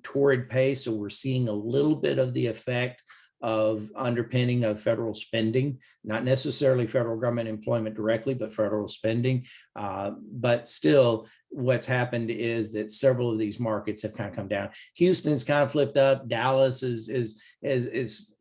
torrid pace. So we're seeing a little bit of the effect of underpinning of federal spending, not necessarily federal government employment directly, but federal spending. But still, what's happened is that several of these markets have kind of come down. Houston's kind of flipped up. Dallas is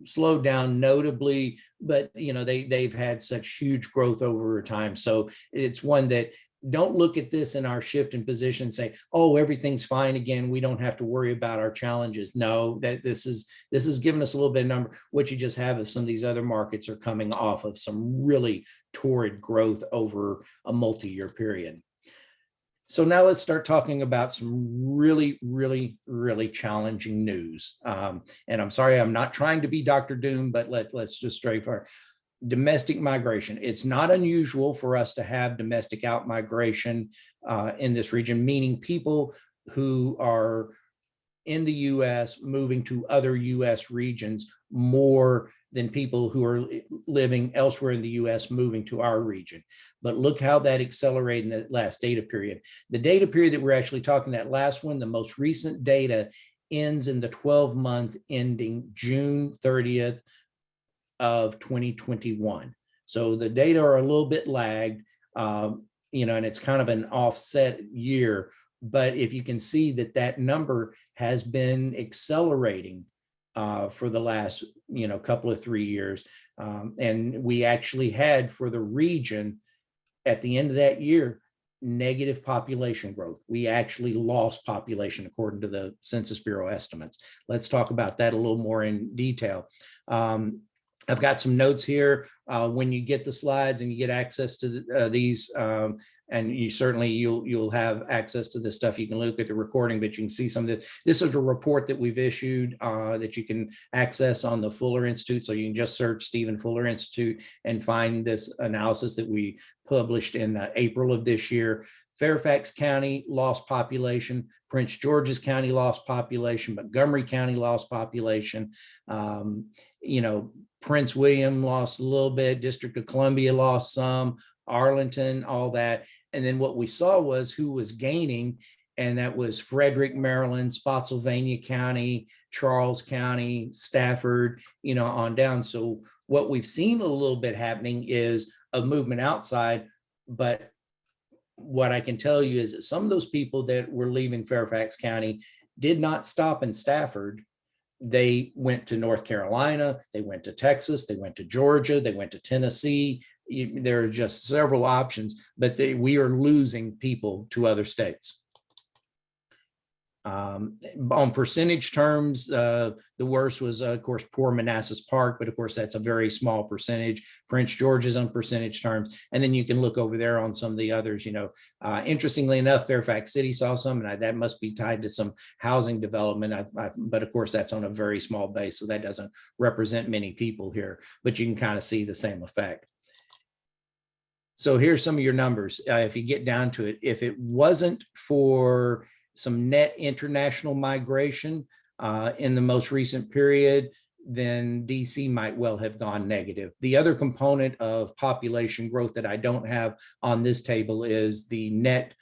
slowed down notably, but they've had such huge growth over time. So it's one that, don't look at this in our shift in position and say, oh, everything's fine again, we don't have to worry about our challenges. No, that this is giving us a little bit of number. What you just have is some of these other markets are coming off of some really torrid growth over a multi-year period. So now let's start talking about some really, really, really challenging news. And I'm sorry, I'm not trying to be Dr. Doom, but let's just straightforward. Domestic migration. It's not unusual for us to have domestic out migration in this region, meaning people who are in the US moving to other US regions more than people who are living elsewhere in the US moving to our region. But look how that accelerated in the last data period. The data period that we're actually talking, that last one, the most recent data, ends in the 12-month ending June 30th of 2021. So the data are a little bit lagged, and it's kind of an offset year. But if you can see that number has been accelerating for the last, couple of 3 years. And we actually had, for the region, at the end of that year, negative population growth. We actually lost population according to the Census Bureau estimates. Let's talk about that a little more in detail. I've got some notes here. When you get the slides and you get access to these, and you'll have access to this stuff. You can look at the recording, but you can see some of this. This is a report that we've issued that you can access on the Fuller Institute. So you can just search Stephen Fuller Institute and find this analysis that we published in April of this year. Fairfax County lost population, Prince George's County lost population, Montgomery County lost population. Prince William lost a little bit, District of Columbia lost some, Arlington, all that. And then what we saw was who was gaining, and that was Frederick, Maryland, Spotsylvania County, Charles County, Stafford, on down. So what we've seen a little bit happening is a movement outside, but what I can tell you is that some of those people that were leaving Fairfax County did not stop in Stafford. they went to North Carolina, they went to Texas, they went to Georgia, they went to Tennessee. There are just several options, but we are losing people to other states. On percentage terms, the worst was, of course, poor Manassas Park, but of course, that's a very small percentage. Prince George's on percentage terms. And then you can look over there on some of the others, interestingly enough, Fairfax City saw some, and that must be tied to some housing development. But of course, that's on a very small base, so that doesn't represent many people here, but you can kind of see the same effect. So here's some of your numbers. If you get down to it, if it wasn't for some net international migration in the most recent period, then DC might well have gone negative. The other component of population growth that I don't have on this table is the net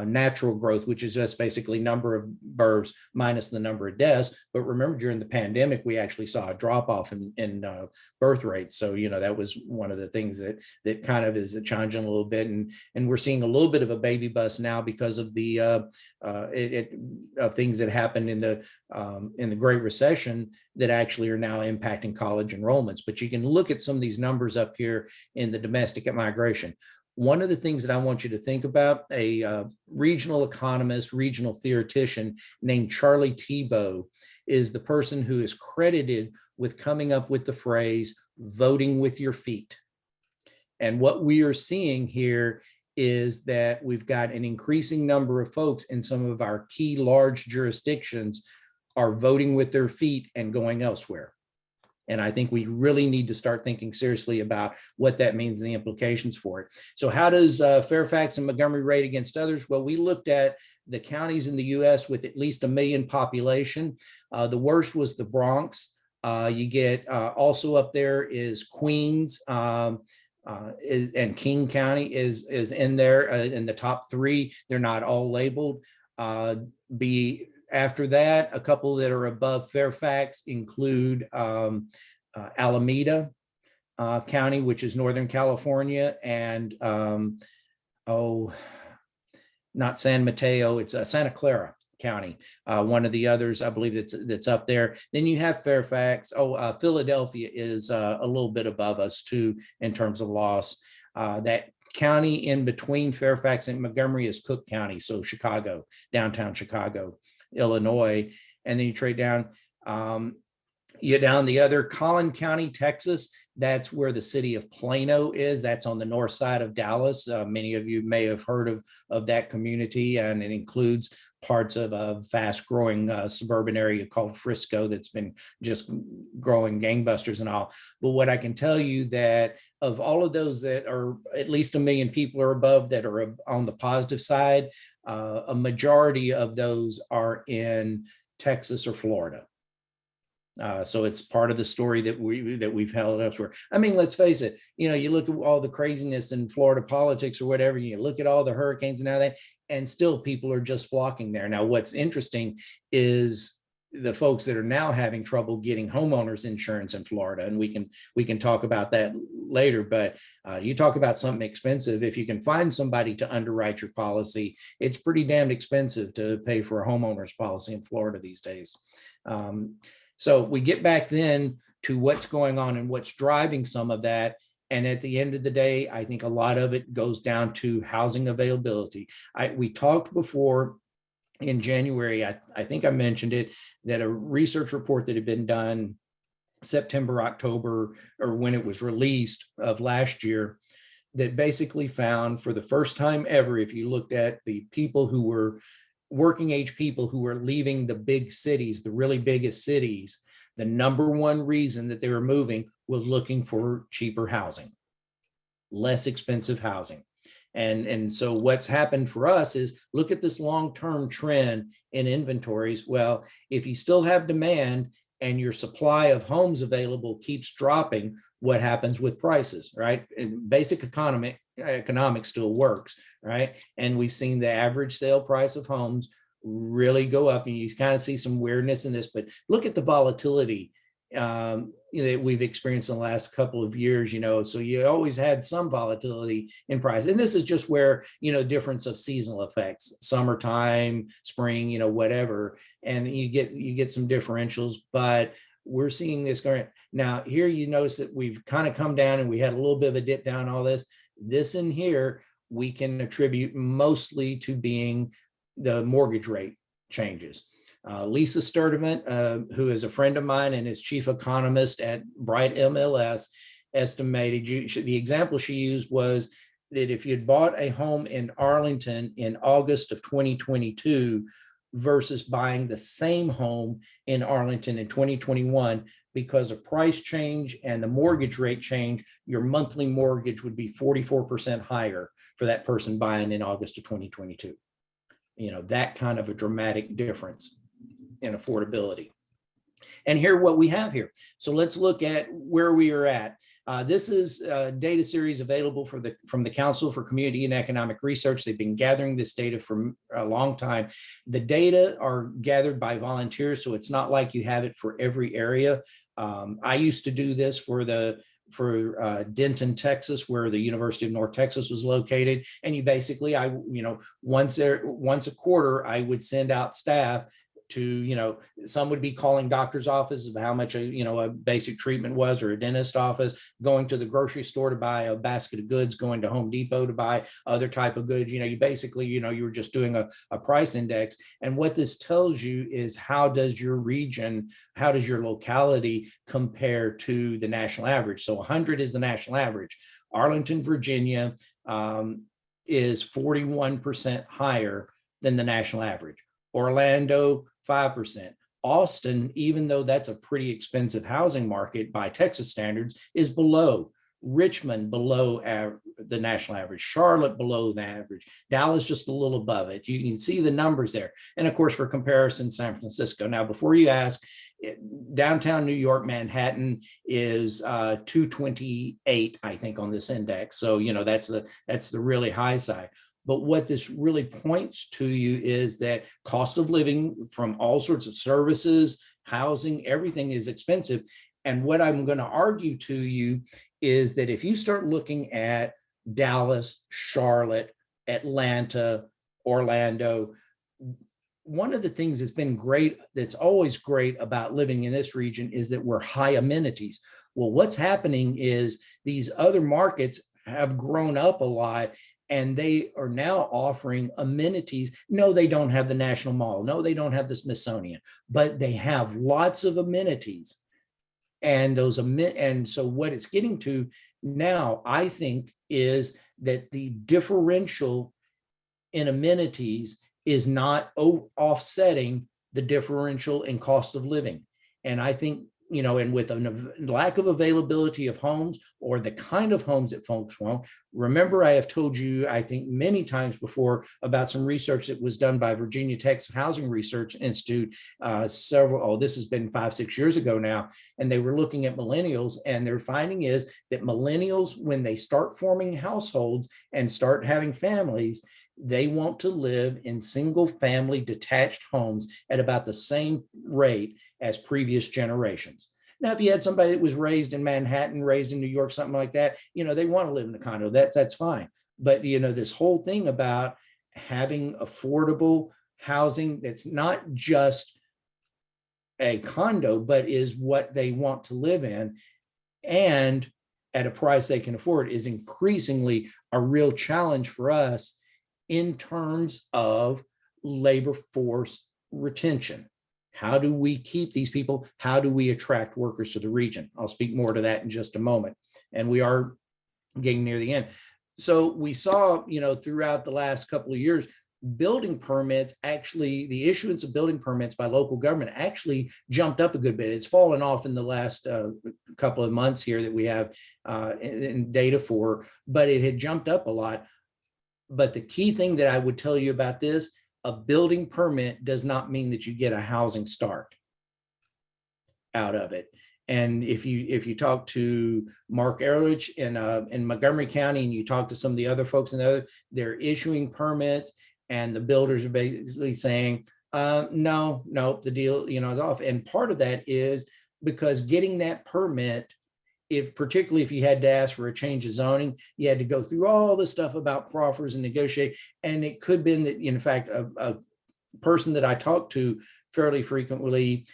natural growth, which is just basically number of births minus the number of deaths. But remember, during the pandemic, we actually saw a drop off in birth rates. So, that was one of the things that kind of is changing a little bit. And we're seeing a little bit of a baby bust now because of the things that happened in the Great Recession that actually are now impacting college enrollments. But you can look at some of these numbers up here in the domestic migration. One of the things that I want you to think about, a regional economist, regional theoretician named Charlie Thibault is the person who is credited with coming up with the phrase voting with your feet. And what we are seeing here is that we've got an increasing number of folks in some of our key large jurisdictions are voting with their feet and going elsewhere. And I think we really need to start thinking seriously about what that means and the implications for it. So how does Fairfax and Montgomery rate against others? Well, we looked at the counties in the US with at least 1 million population. The worst was the Bronx. You get also up there is Queens, and King County is in there in the top 3. They're not all labeled. After that, a couple that are above Fairfax include Alameda County, which is Northern California, and not San Mateo, it's Santa Clara County. One of the others, I believe that's up there. Then you have Fairfax. Philadelphia is a little bit above us too in terms of loss. That county in between Fairfax and Montgomery is Cook County, so Chicago, downtown Chicago, Illinois. And then you trade down, you're down the other, Collin County, Texas. That's where the city of Plano is. That's on the north side of Dallas. Many of you may have heard of that community, and it includes parts of a fast growing suburban area called Frisco that's been just growing gangbusters and all. But what I can tell you that of all of those that are at least 1 million people or above that are on the positive side, a majority of those are in Texas or Florida. So it's part of the story that we've held elsewhere. I mean, let's face it, you look at all the craziness in Florida politics or whatever, you look at all the hurricanes and everything, and still people are just flocking there. Now, what's interesting is the folks that are now having trouble getting homeowners insurance in Florida, and we can talk about that later. But you talk about something expensive. If you can find somebody to underwrite your policy, it's pretty damn expensive to pay for a homeowner's policy in Florida these days. So we get back then to what's going on and what's driving some of that. And at the end of the day, I think a lot of it goes down to housing availability. We talked before in January, I think I mentioned it, that a research report that had been done September, October, or when it was released of last year, that basically found for the first time ever, if you looked at the people who were working age people who were leaving the big cities, the really biggest cities, the number one reason that they were moving was looking for cheaper housing, less expensive housing. And so what's happened for us is look at this long-term trend in inventories. Well, if you still have demand and your supply of homes available keeps dropping, what happens with prices, right? And basic economics still works, right? And we've seen the average sale price of homes really go up, and you kind of see some weirdness in this, but look at the volatility that we've experienced in the last couple of years, so you always had some volatility in price. And this is just where, difference of seasonal effects, summertime, spring, whatever, and you get some differentials, but we're seeing this current. Now here, you notice that we've kind of come down and we had a little bit of a dip down, all this in here, we can attribute mostly to being the mortgage rate changes. Lisa Sturdivant, who is a friend of mine and is chief economist at Bright MLS, estimated the example she used was that if you'd bought a home in Arlington in August of 2022 versus buying the same home in Arlington in 2021, because of price change and the mortgage rate change, your monthly mortgage would be 44% higher for that person buying in August of 2022. That kind of a dramatic difference in affordability. And here, what we have here. So let's look at where we are at. This is a data series available from the Council for Community and Economic Research. They've been gathering this data for a long time. The data are gathered by volunteers, so it's not like you have it for every area. I used to do this for Denton, Texas, where the University of North Texas was located. And you basically, once a quarter, I would send out staff to, some would be calling doctor's office of how much a basic treatment was, or a dentist office, going to the grocery store to buy a basket of goods, going to Home Depot to buy other type of goods. You basically, you were just doing a price index. And what this tells you is how does your region, how does your locality compare to the national average? So 100 is the national average. Arlington, Virginia is 41% higher than the national average. Orlando, 5%. Austin, even though that's a pretty expensive housing market by Texas standards, is below. Richmond below the national average. Charlotte below the average. Dallas just a little above it. You can see the numbers there. And of course, for comparison, San Francisco. Now, before you ask, downtown New York, Manhattan is 228, I think, on this index. So that's the really high side. But what this really points to you is that cost of living from all sorts of services, housing, everything is expensive. And what I'm going to argue to you is that if you start looking at Dallas, Charlotte, Atlanta, Orlando, one of the things that's been great, that's always great about living in this region, is that we're high amenities. Well, what's happening is these other markets have grown up a lot, and they are now offering amenities. No, they don't have the National Mall. No, they don't have the Smithsonian, but they have lots of amenities. And so what it's getting to now, I think, is that the differential in amenities is not offsetting the differential in cost of living. And I think, and with a lack of availability of homes, or the kind of homes that folks want. Remember, I have told you, I think many times before, about some research that was done by Virginia Tech's Housing Research Institute this has been 5-6 years ago now. And they were looking at millennials, and their finding is that millennials, when they start forming households and start having families, they want to live in single family detached homes at about the same rate as previous generations. Now, if you had somebody that was raised in Manhattan, raised in New York, something like that, they want to live in a condo, that's fine. But, this whole thing about having affordable housing that's not just a condo, but is what they want to live in, and at a price they can afford, is increasingly a real challenge for us in terms of labor force retention. How do we keep these people? How do we attract workers to the region? I'll speak more to that in just a moment. And we are getting near the end. So we saw, throughout the last couple of years, building permits, actually, the issuance of building permits by local government actually jumped up a good bit. It's fallen off in the last couple of months here that we have in data for, but it had jumped up a lot. But the key thing that I would tell you about this, a building permit does not mean that you get a housing start out of it. And if you talk to Mark Ehrlich in Montgomery County, and you talk to some of the other folks they're issuing permits, and the builders are basically saying, no, the deal, is off. And part of that is because getting that permit, particularly if you had to ask for a change of zoning, you had to go through all the stuff about proffers and negotiate. And it could have been that, in fact, a person that I talked to fairly frequently,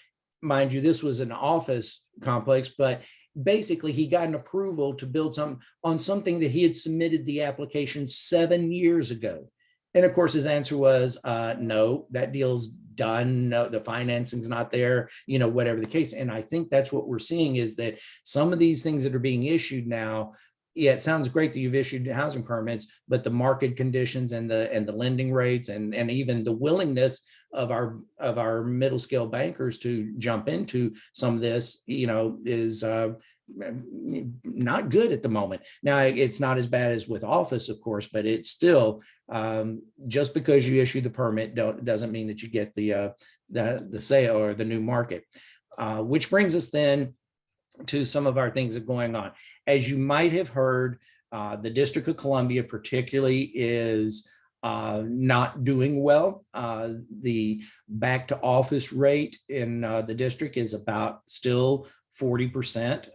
mind you, this was an office complex, but basically he got an approval to build something on something that he had submitted the application 7 years ago. And of course, his answer was, no, that deal's done. No, the financing's not there, whatever the case. And I think that's what we're seeing, is that some of these things that are being issued now, yeah, it sounds great that you've issued housing permits, but the market conditions and the lending rates and even the willingness of our middle scale bankers to jump into some of this, is not good at the moment. Now, it's not as bad as with office, of course, but it's still, just because you issue the permit doesn't mean that you get the sale or the new market. Which brings us then to some of our things that are going on. As you might have heard, the District of Columbia particularly is not doing well. The back to office rate in the district is about still 40%.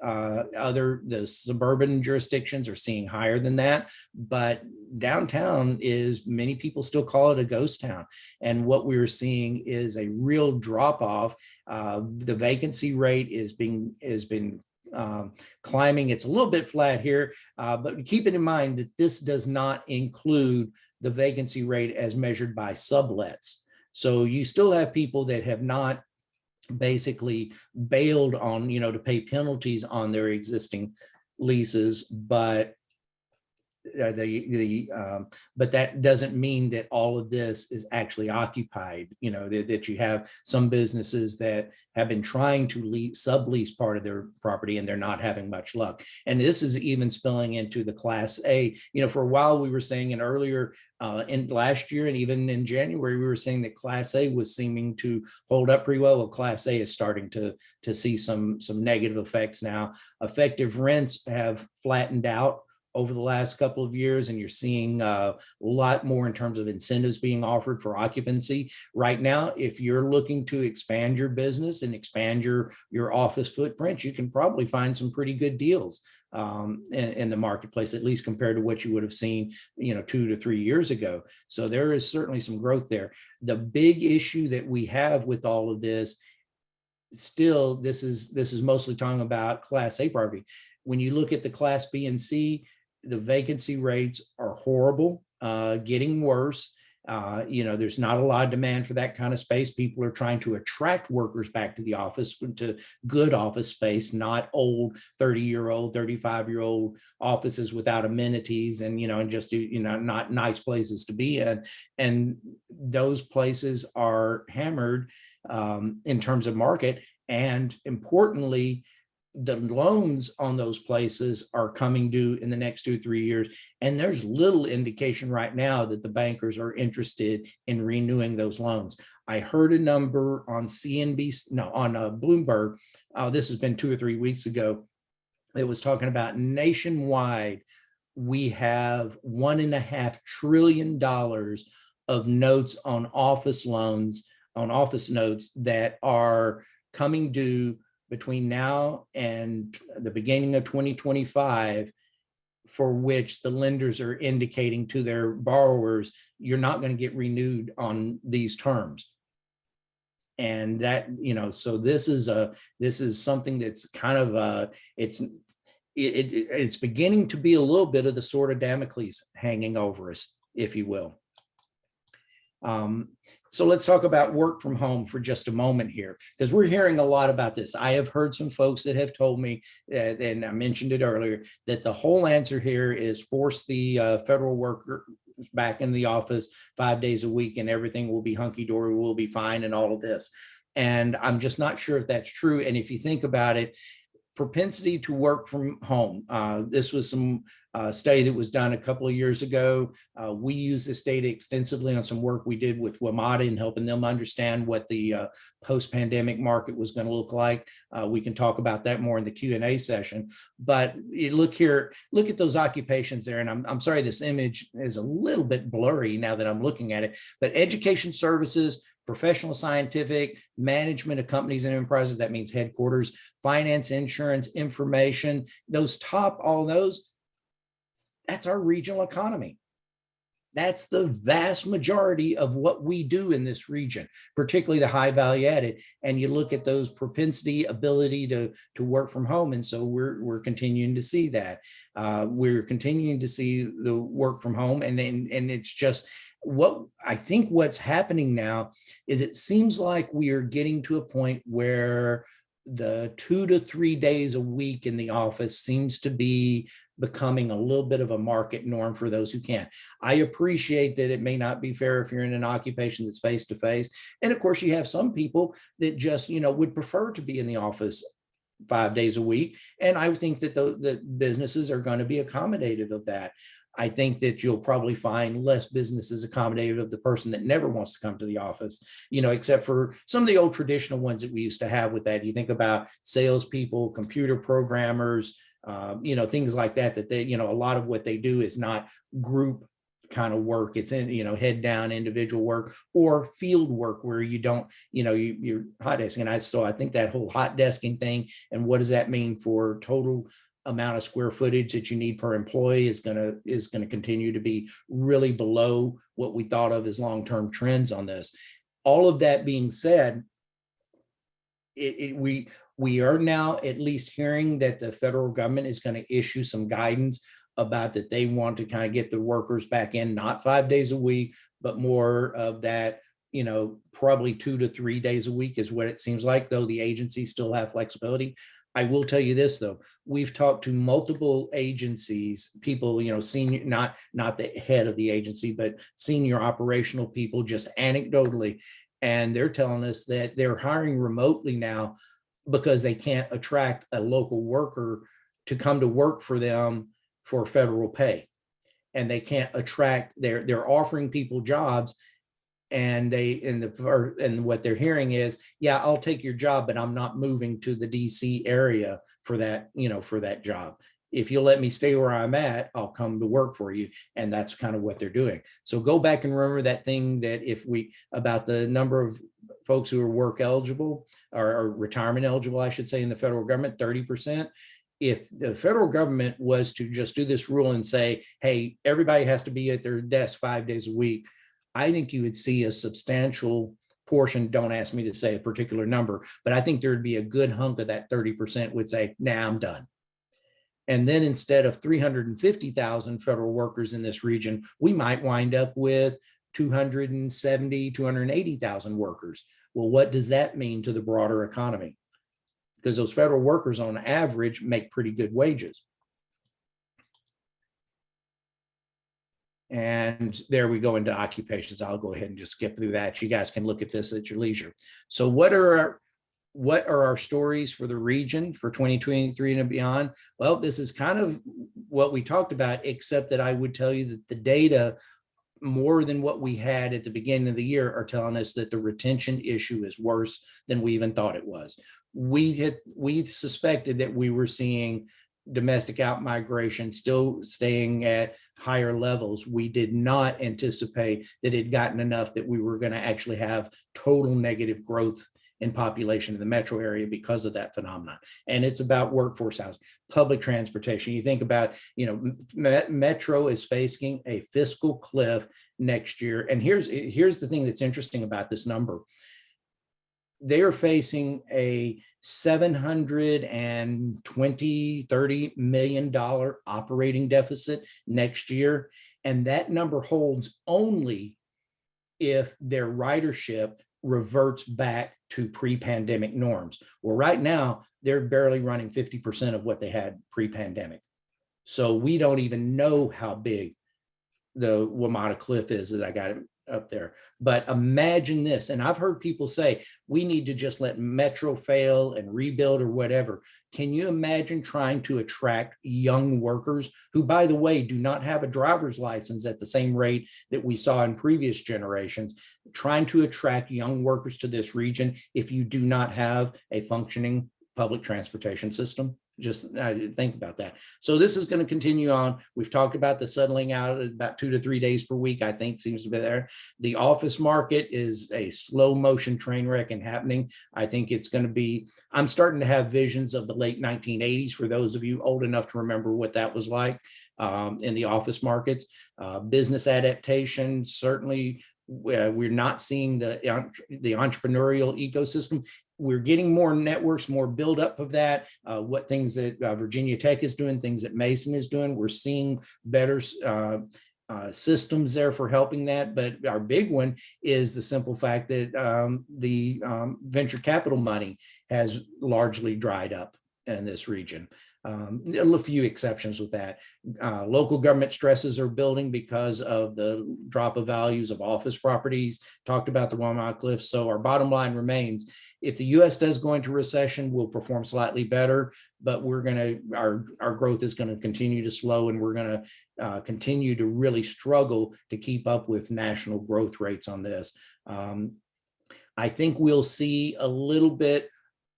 The suburban jurisdictions are seeing higher than that, but downtown many people still call it a ghost town. And what we're seeing is a real drop off. The vacancy rate has been climbing. It's a little bit flat here, but keep it in mind that this does not include the vacancy rate as measured by sublets. So you still have people that have not basically bailed on, to pay penalties on their existing leases, but but that doesn't mean that all of this is actually occupied. That you have some businesses that have been trying to sublease part of their property and they're not having much luck. And this is even spilling into the Class A. For a while we were saying, and earlier in last year and even in January, we were saying that Class A was seeming to hold up pretty well. Well, Class A is starting to see some negative effects now. Effective rents have flattened out over the last couple of years, and you're seeing a lot more in terms of incentives being offered for occupancy. Right now, if you're looking to expand your business and expand your office footprint, you can probably find some pretty good deals in the marketplace, at least compared to what you would have seen, 2 to 3 years ago. So there is certainly some growth there. The big issue that we have with all of this, still, this is mostly talking about Class A property. When you look at the Class B and C, the vacancy rates are horrible, getting worse. There's not a lot of demand for that kind of space. People are trying to attract workers back to the office, to good office space, not old 30-year-old, 35-year-old offices without amenities and, just, not nice places to be in. And those places are hammered in terms of market. And importantly, the loans on those places are coming due in the next 2 or 3 years. And there's little indication right now that the bankers are interested in renewing those loans. I heard a number on Bloomberg. This has been 2 or 3 weeks ago. It was talking about nationwide, we have $1.5 trillion of notes on office loans, on office notes that are coming due between now and the beginning of 2025, for which the lenders are indicating to their borrowers, you're not going to get renewed on these terms. And that, so this is something that's kind of it's beginning to be a little bit of the sword of Damocles hanging over us, if you will. So let's talk about work from home for just a moment here, because we're hearing a lot about this. I have heard some folks that have told me, and I mentioned it earlier, that the whole answer here is force the federal worker back in the office 5 days a week and everything will be hunky-dory, we'll be fine and all of this. And I'm just not sure if that's true. And if you think about it, propensity to work from home. This was some study that was done a couple of years ago. We use this data extensively on some work we did with WMATA and helping them understand what the post-pandemic market was going to look like. We can talk about that more in the Q&A session. But you look here, look at those occupations there. And I'm sorry, this image is a little bit blurry now that I'm looking at it. But education services, professional, scientific, management of companies and enterprises. That means headquarters, finance, insurance, information, all those, that's our regional economy. That's the vast majority of what we do in this region, particularly the high value added. And you look at those propensity, ability to work from home. And so we're continuing to see that. We're continuing to see the work from home. And it's just what I think what's happening now is it seems like we are getting to a point where the 2 to 3 days a week in the office seems to be becoming a little bit of a market norm for those who can. I appreciate that it may not be fair if you're in an occupation that's face to face. And of course, you have some people that just, would prefer to be in the office 5 days a week. And I think that the businesses are going to be accommodative of that. I think that you'll probably find less businesses accommodative of the person that never wants to come to the office, except for some of the old traditional ones that we used to have with that. You think about salespeople, computer programmers, things like that, that they, a lot of what they do is not group kind of work. It's in, head down individual work or field work where you don't, you're hot desking. And I think that whole hot desking thing and what does that mean for total amount of square footage that you need per employee is going to continue to be really below what we thought of as long-term trends on this. All of that being said, we are now at least hearing that the federal government is going to issue some guidance about that they want to kind of get the workers back in, not 5 days a week, but more of that, probably 2 to 3 days a week is what it seems like, though the agencies still have flexibility. I will tell you this, though, we've talked to multiple agencies, people, senior, not the head of the agency, but senior operational people, just anecdotally. And they're telling us that they're hiring remotely now because they can't attract a local worker to come to work for them for federal pay. And they can't attract, they're offering people jobs. And what they're hearing is, yeah, I'll take your job, but I'm not moving to the DC area for that, for that job. If you'll let me stay where I'm at, I'll come to work for you. And that's kind of what they're doing. So go back and remember that thing that about the number of folks who are work eligible or retirement eligible, I should say, in the federal government, 30%. If the federal government was to just do this rule and say, hey, everybody has to be at their desk 5 days a week, I think you would see a substantial portion, don't ask me to say a particular number, but I think there'd be a good hunk of that 30% would say, nah, I'm done. And then instead of 350,000 federal workers in this region, we might wind up with 270, 280,000 workers. Well, what does that mean to the broader economy? Because those federal workers on average make pretty good wages. And there we go into occupations. I'll go ahead and just skip through that. You guys can look at this at your leisure. So what are our stories for the region for 2023 and beyond? Well, this is kind of what we talked about, except that I would tell you that the data, more than what we had at the beginning of the year, are telling us that the retention issue is worse than we even thought it was. We suspected that we were seeing domestic outmigration still staying at higher levels. We did not anticipate that it had gotten enough that we were going to actually have total negative growth in population in the metro area because of that phenomenon. And it's about workforce housing, public transportation. You think about, metro is facing a fiscal cliff next year. And here's the thing that's interesting about this number. They are facing a $730 million operating deficit next year. And that number holds only if their ridership reverts back to pre-pandemic norms. Well, right now, they're barely running 50% of what they had pre-pandemic. So we don't even know how big the WMATA cliff is that I got up there. But imagine this, and I've heard people say, we need to just let Metro fail and rebuild or whatever. Can you imagine trying to attract young workers who, by the way, do not have a driver's license at the same rate that we saw in previous generations, trying to attract young workers to this region if you do not have a functioning public transportation system? Just think about that. So this is going to continue on. We've talked about the settling out at about 2 to 3 days per week, I think seems to be there. The office market is a slow motion train wreck and happening. I think it's going to be, I'm starting to have visions of the late 1980s for those of you old enough to remember what that was like in the office markets. Business adaptation, certainly we're not seeing the entrepreneurial ecosystem. We're getting more networks, more buildup of that. What things that Virginia Tech is doing, things that Mason is doing. We're seeing better systems there for helping that. But our big one is the simple fact that the venture capital money has largely dried up in this region. A few exceptions with that. Local government stresses are building because of the drop of values of office properties. Talked about the 1 Mile Cliff. So our bottom line remains, if the U.S. does go into recession, we'll perform slightly better, but our growth is going to continue to slow, and we're going to continue to really struggle to keep up with national growth rates on this. I think we'll see a little bit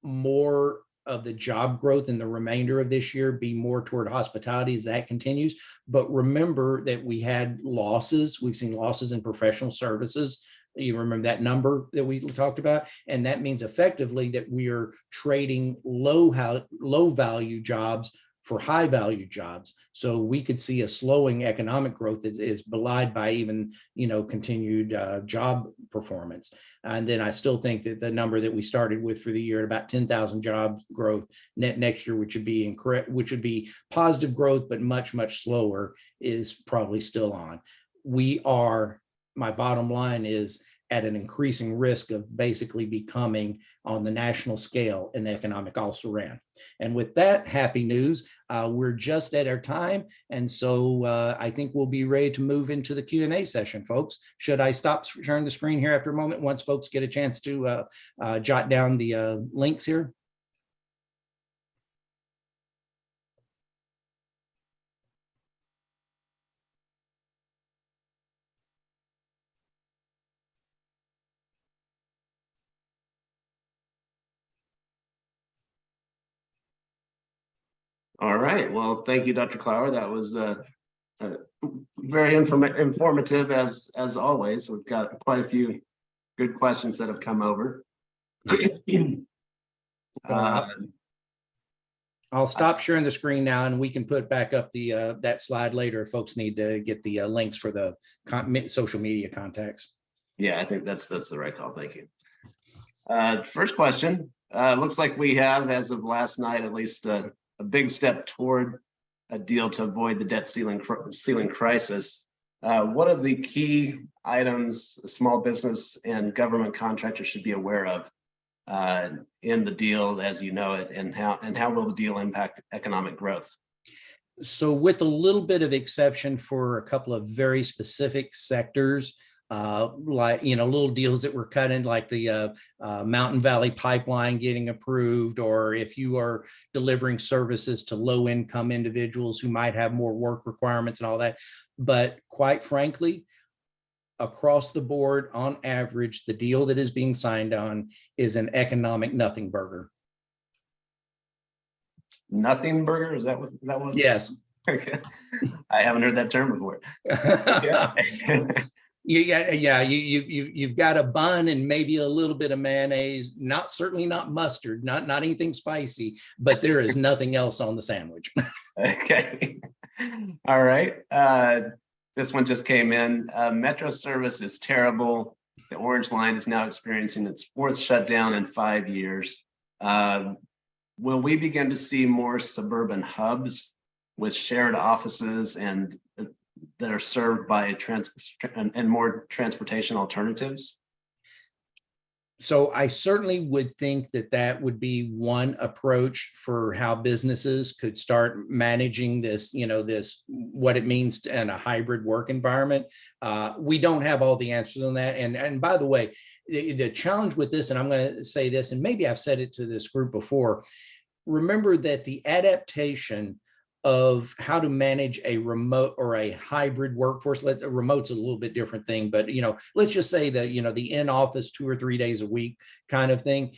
more of the job growth in the remainder of this year be more toward hospitality as that continues. But remember that we had losses. We've seen losses in professional services. You remember that number that we talked about? And that means effectively that we are trading low value jobs for high value jobs. So we could see a slowing economic growth that is belied by even, continued job performance. And then I still think that the number that we started with for the year at about 10,000 job growth next year, which would be positive growth, but much, much slower, is probably still on. My bottom line is at an increasing risk of basically becoming on the national scale an economic also-ran. And with that happy news, we're just at our time. And so I think we'll be ready to move into the Q&A session, folks. Should I stop sharing the screen here after a moment once folks get a chance to jot down the links here? All right. Well, thank you, Dr. Clower. That was very informative as always. We've got quite a few good questions that have come over. I'll stop sharing the screen now, and we can put back up the that slide later if folks need to get the links for the social media contacts. Yeah, I think that's the right call. Thank you. First question. Looks like we have, as of last night, at least a big step toward a deal to avoid the debt ceiling crisis. What are the key items small business and government contractors should be aware of in the deal as you know it, and how will the deal impact economic growth? So with a little bit of exception for a couple of very specific sectors, like, little deals that were cut in, like the Mountain Valley Pipeline getting approved, or if you are delivering services to low income individuals who might have more work requirements and all that. But quite frankly, across the board, on average, the deal that is being signed on is an economic nothing burger. Nothing burger? Is that what that was? Yes. Okay. I haven't heard that term before. You've got a bun and maybe a little bit of mayonnaise, certainly not mustard, not anything spicy, but there is nothing else on the sandwich. Okay. All right. This one just came in. Metro service is terrible. The Orange Line is now experiencing its fourth shutdown in 5 years. Will we begin to see more suburban hubs with shared offices and that are served by and more transportation alternatives? So I certainly would think that would be one approach for how businesses could start managing this, what it means in a hybrid work environment. We don't have all the answers on that. And by the way, the challenge with this, and I'm going to say this, and maybe I've said it to this group before, remember that the adaptation of how to manage a remote or a hybrid workforce. Remote's a little bit different thing, but let's just say that the in office 2 or 3 days a week kind of thing.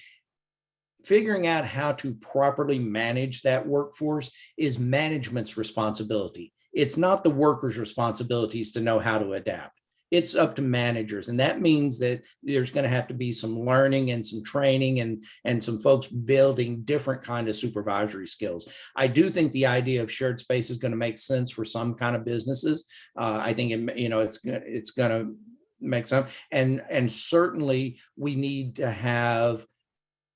figuring out how to properly manage that workforce is management's responsibility. It's not the workers' responsibilities to know how to adapt. It's up to managers. And that means that there's going to have to be some learning and some training and some folks building different kind of supervisory skills. I do think the idea of shared space is going to make sense for some kind of businesses. I think it's going to make some, and certainly we need to have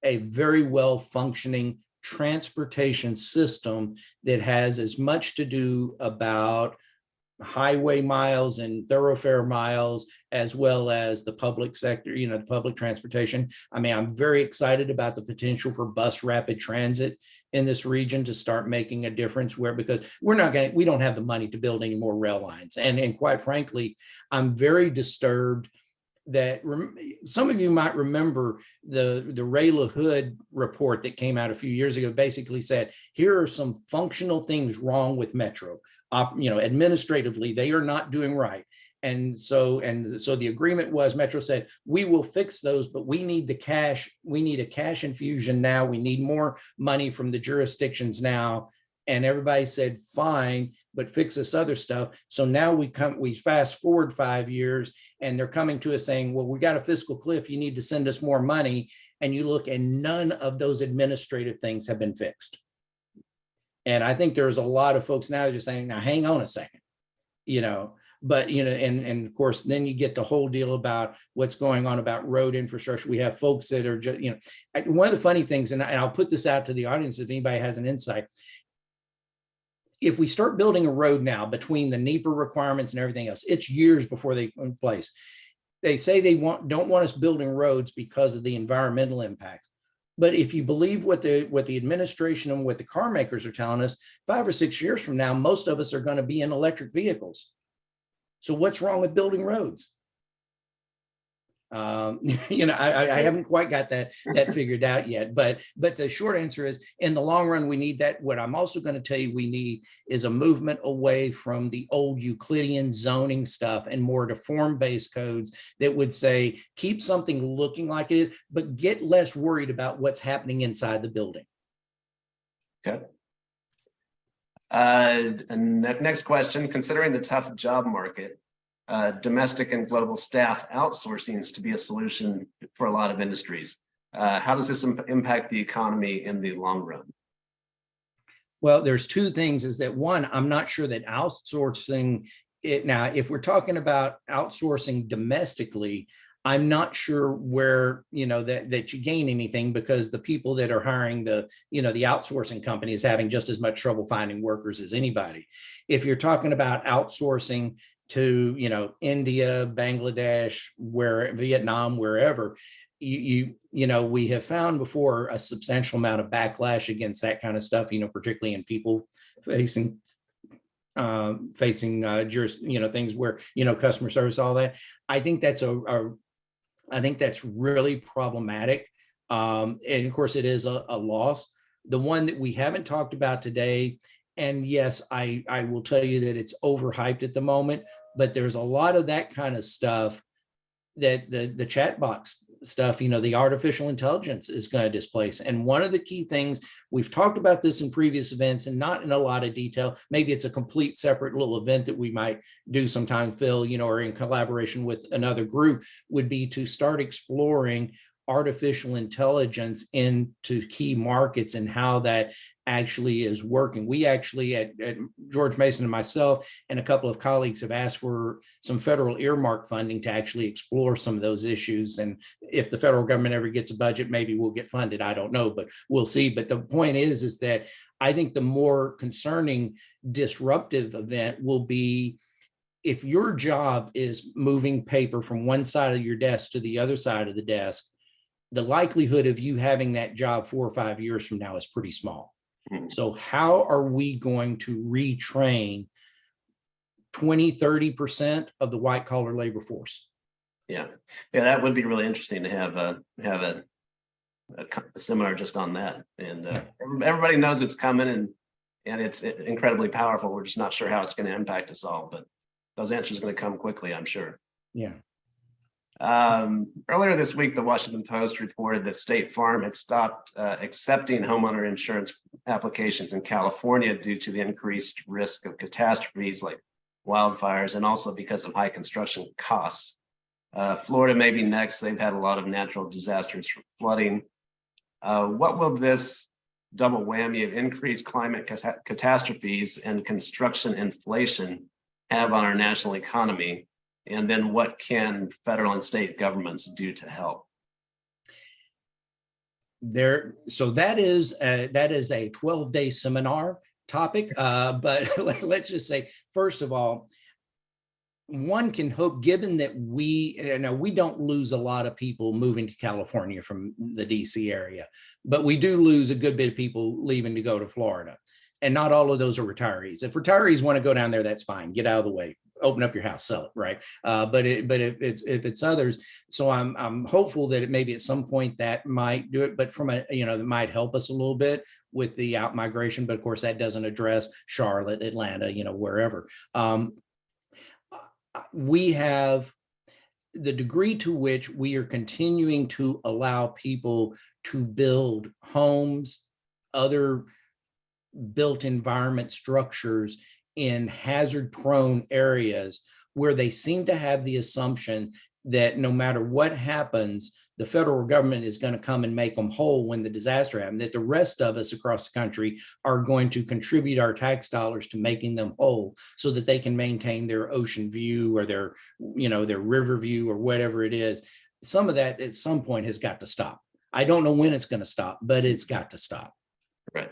a very well functioning transportation system that has as much to do about highway miles and thoroughfare miles, as well as the public sector, the public transportation. I mean, I'm very excited about the potential for bus rapid transit in this region to start making a difference, because we don't have the money to build any more rail lines. And quite frankly, I'm very disturbed that some of you might remember the Ray LaHood report that came out a few years ago, basically said, here are some functional things wrong with Metro. Administratively, they are not doing right. And so the agreement was, Metro said, we will fix those, but we need the cash. We need a cash infusion now. We need more money from the jurisdictions now. And everybody said, fine, but fix this other stuff. So now we fast forward 5 years and they're coming to us saying, well, we got a fiscal cliff. You need to send us more money. And you look, and none of those administrative things have been fixed. And I think there's a lot of folks now just saying, now hang on a second, but, and of course, then you get the whole deal about what's going on about road infrastructure. We have folks that are just, one of the funny things, and I'll put this out to the audience if anybody has an insight. If we start building a road now between the NEPA requirements and everything else, it's years before they in place. They say they don't want us building roads because of the environmental impact. But if you believe what the administration and what the car makers are telling us, 5 or 6 years from now, most of us are going to be in electric vehicles. So what's wrong with building roads? I haven't quite got that figured out yet, but the short answer is, in the long run, we need that. What I'm also going to tell you we need is a movement away from the old Euclidean zoning stuff and more to form-based codes that would say, keep something looking like it is, but get less worried about what's happening inside the building. Okay. And next question, considering the tough job market, domestic and global staff outsourcing is to be a solution for a lot of industries. How does this impact the economy in the long run? Well, there's two things. Is that one, I'm not sure that outsourcing it now, if we're talking about outsourcing domestically, I'm not sure where, that you gain anything, because the people that are hiring the outsourcing company is having just as much trouble finding workers as anybody. If you're talking about outsourcing to, India, Bangladesh, Vietnam, wherever, we have found before a substantial amount of backlash against that kind of stuff, particularly in people facing things where, customer service, all that. I think that's I think that's really problematic. And of course it is a loss. The one that we haven't talked about today, and yes, I will tell you that it's overhyped at the moment, but there's a lot of that kind of stuff that the chat box stuff, the artificial intelligence is going to displace. And one of the key things, we've talked about this in previous events and not in a lot of detail, maybe it's a complete separate little event that we might do sometime, Phil, or in collaboration with another group, would be to start exploring artificial intelligence into key markets and how that actually is working. We actually at George Mason and myself and a couple of colleagues have asked for some federal earmark funding to actually explore some of those issues. And if the federal government ever gets a budget, maybe we'll get funded. I don't know, but we'll see. But the point is that I think the more concerning disruptive event will be if your job is moving paper from one side of your desk to the other side of the desk. The likelihood of you having that job 4 or 5 years from now is pretty small. So how are we going to retrain 20-30% of the white collar labor force? Yeah, that would be really interesting to have a seminar just on that. And everybody knows it's coming, and it's incredibly powerful. We're just not sure how it's going to impact us all, but those answers are going to come quickly, I'm sure. Yeah. Earlier this week, the Washington Post reported that State Farm had stopped accepting homeowner insurance applications in California due to the increased risk of catastrophes like wildfires and also because of high construction costs. Florida may be next. They've had a lot of natural disasters from flooding. What will this double whammy of increased climate catastrophes and construction inflation have on our national economy? And then what can federal and state governments do to help? So that is a 12-day seminar topic, but let's just say, first of all, one can hope, given that we don't lose a lot of people moving to California from the DC area, but we do lose a good bit of people leaving to go to Florida. And not all of those are retirees. If retirees want to go down there, that's fine. Get out of the way. Open up your house, sell it, right? But if it's others, so I'm hopeful that it maybe at some point that might do it. But from that might help us a little bit with the out migration. But of course, that doesn't address Charlotte, Atlanta, wherever. We have the degree to which we are continuing to allow people to build homes, other built environment structures in hazard prone areas where they seem to have the assumption that no matter what happens, the federal government is going to come and make them whole when the disaster happens, that the rest of us across the country are going to contribute our tax dollars to making them whole so that they can maintain their ocean view or their river view or whatever it is. Some of that at some point has got to stop. I don't know when it's going to stop, but it's got to stop. Right.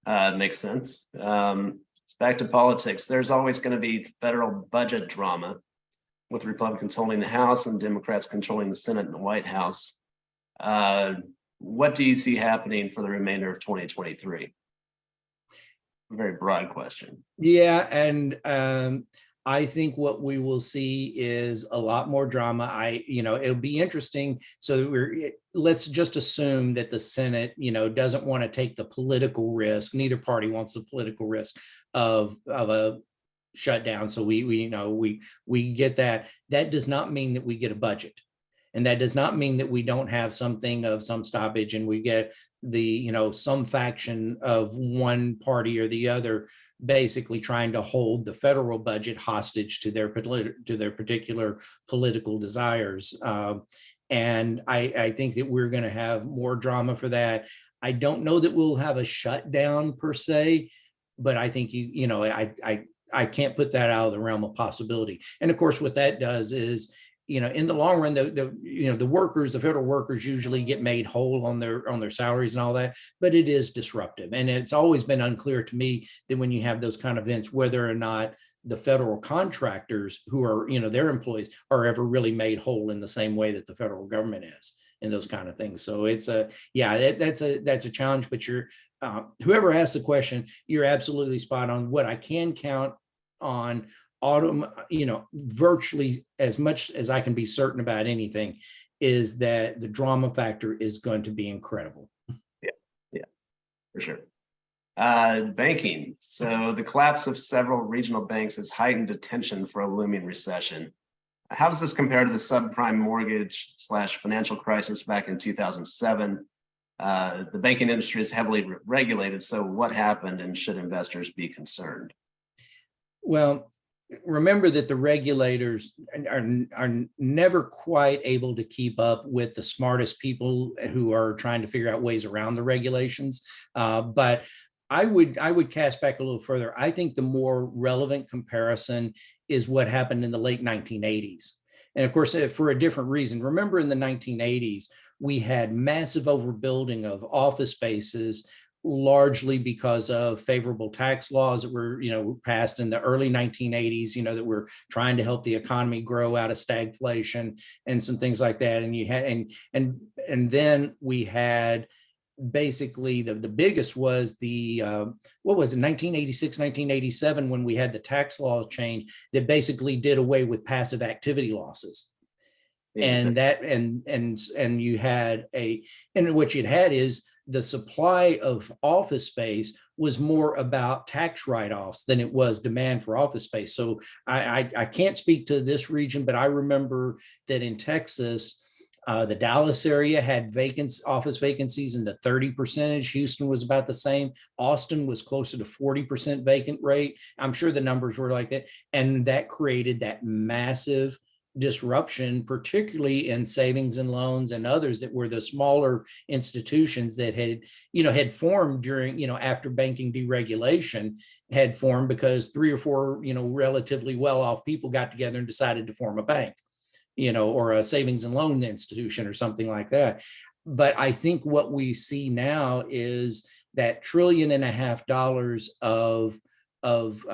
Makes sense. It's back to politics. There's always going to be federal budget drama with Republicans holding the House and Democrats controlling the Senate and the White House. What do you see happening for the remainder of 2023? A very broad question. Yeah, and I think what we will see is a lot more drama. It'll be interesting. So let's just assume that the Senate, doesn't want to take the political risk. Neither party wants the political risk of a shutdown. So we get that. That does not mean that we get a budget. And that does not mean that we don't have something of some stoppage and we get some faction of one party or the other basically trying to hold the federal budget hostage to their particular political desires. And I think that we're going to have more drama for that. I don't know that we'll have a shutdown per se, but I think I can't put that out of the realm of possibility. And of course, what that does is, in the long run, the federal workers usually get made whole on their salaries and all that, but it is disruptive. And it's always been unclear to me that when you have those kind of events, whether or not the federal contractors who are, their employees are ever really made whole in the same way that the federal government is and those kind of things. So it's that's a challenge, but whoever asked the question, you're absolutely spot on. What I can count on virtually as much as I can be certain about anything is that the drama factor is going to be incredible. Yeah, for sure. Banking. So the collapse of several regional banks has heightened attention for a looming recession. How does this compare to the subprime mortgage / financial crisis back in 2007? The banking industry is heavily regulated. So what happened and should investors be concerned? Well, remember that the regulators are never quite able to keep up with the smartest people who are trying to figure out ways around the regulations. But I would cast back a little further. I think the more relevant comparison is what happened in the late 1980s. And of course, for a different reason. Remember in the 1980s, we had massive overbuilding of office spaces, largely because of favorable tax laws that were, passed in the early 1980s, that were trying to help the economy grow out of stagflation and some things like that. And you had, and then we had basically the biggest was what was it, 1986, 1987, when we had the tax law change that basically did away with passive activity losses. And that, and you had and what you'd had is the supply of office space was more about tax write-offs than it was demand for office space. So I can't speak to this region, but I remember that in Texas, the Dallas area had office vacancies in the 30%. Houston was about the same. Austin was closer to 40% vacant rate. I'm sure the numbers were like that. And that created that massive disruption, particularly in savings and loans and others that were the smaller institutions that had formed during, after banking deregulation had formed because 3 or 4, relatively well-off people got together and decided to form a bank, or a savings and loan institution or something like that. But I think what we see now is that $1.5 trillion of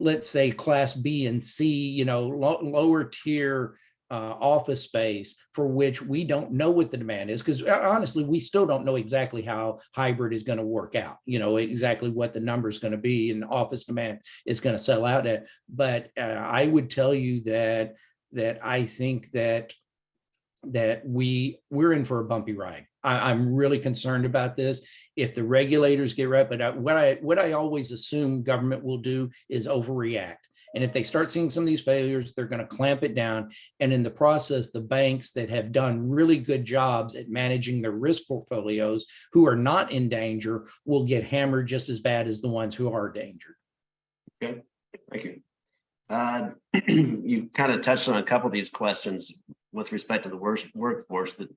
let's say class B and C, lower tier office space for which we don't know what the demand is, because honestly, we still don't know exactly how hybrid is going to work out, exactly what the number is going to be and office demand is going to sell out at. But I would tell you that I think that we're in for a bumpy ride. I'm really concerned about this. If the regulators get right, but what I always assume government will do is overreact. And if they start seeing some of these failures, they're going to clamp it down. And in the process, the banks that have done really good jobs at managing their risk portfolios, who are not in danger, will get hammered just as bad as the ones who are endangered. Okay, thank you. You kind of touched on a couple of these questions with respect to the workforce that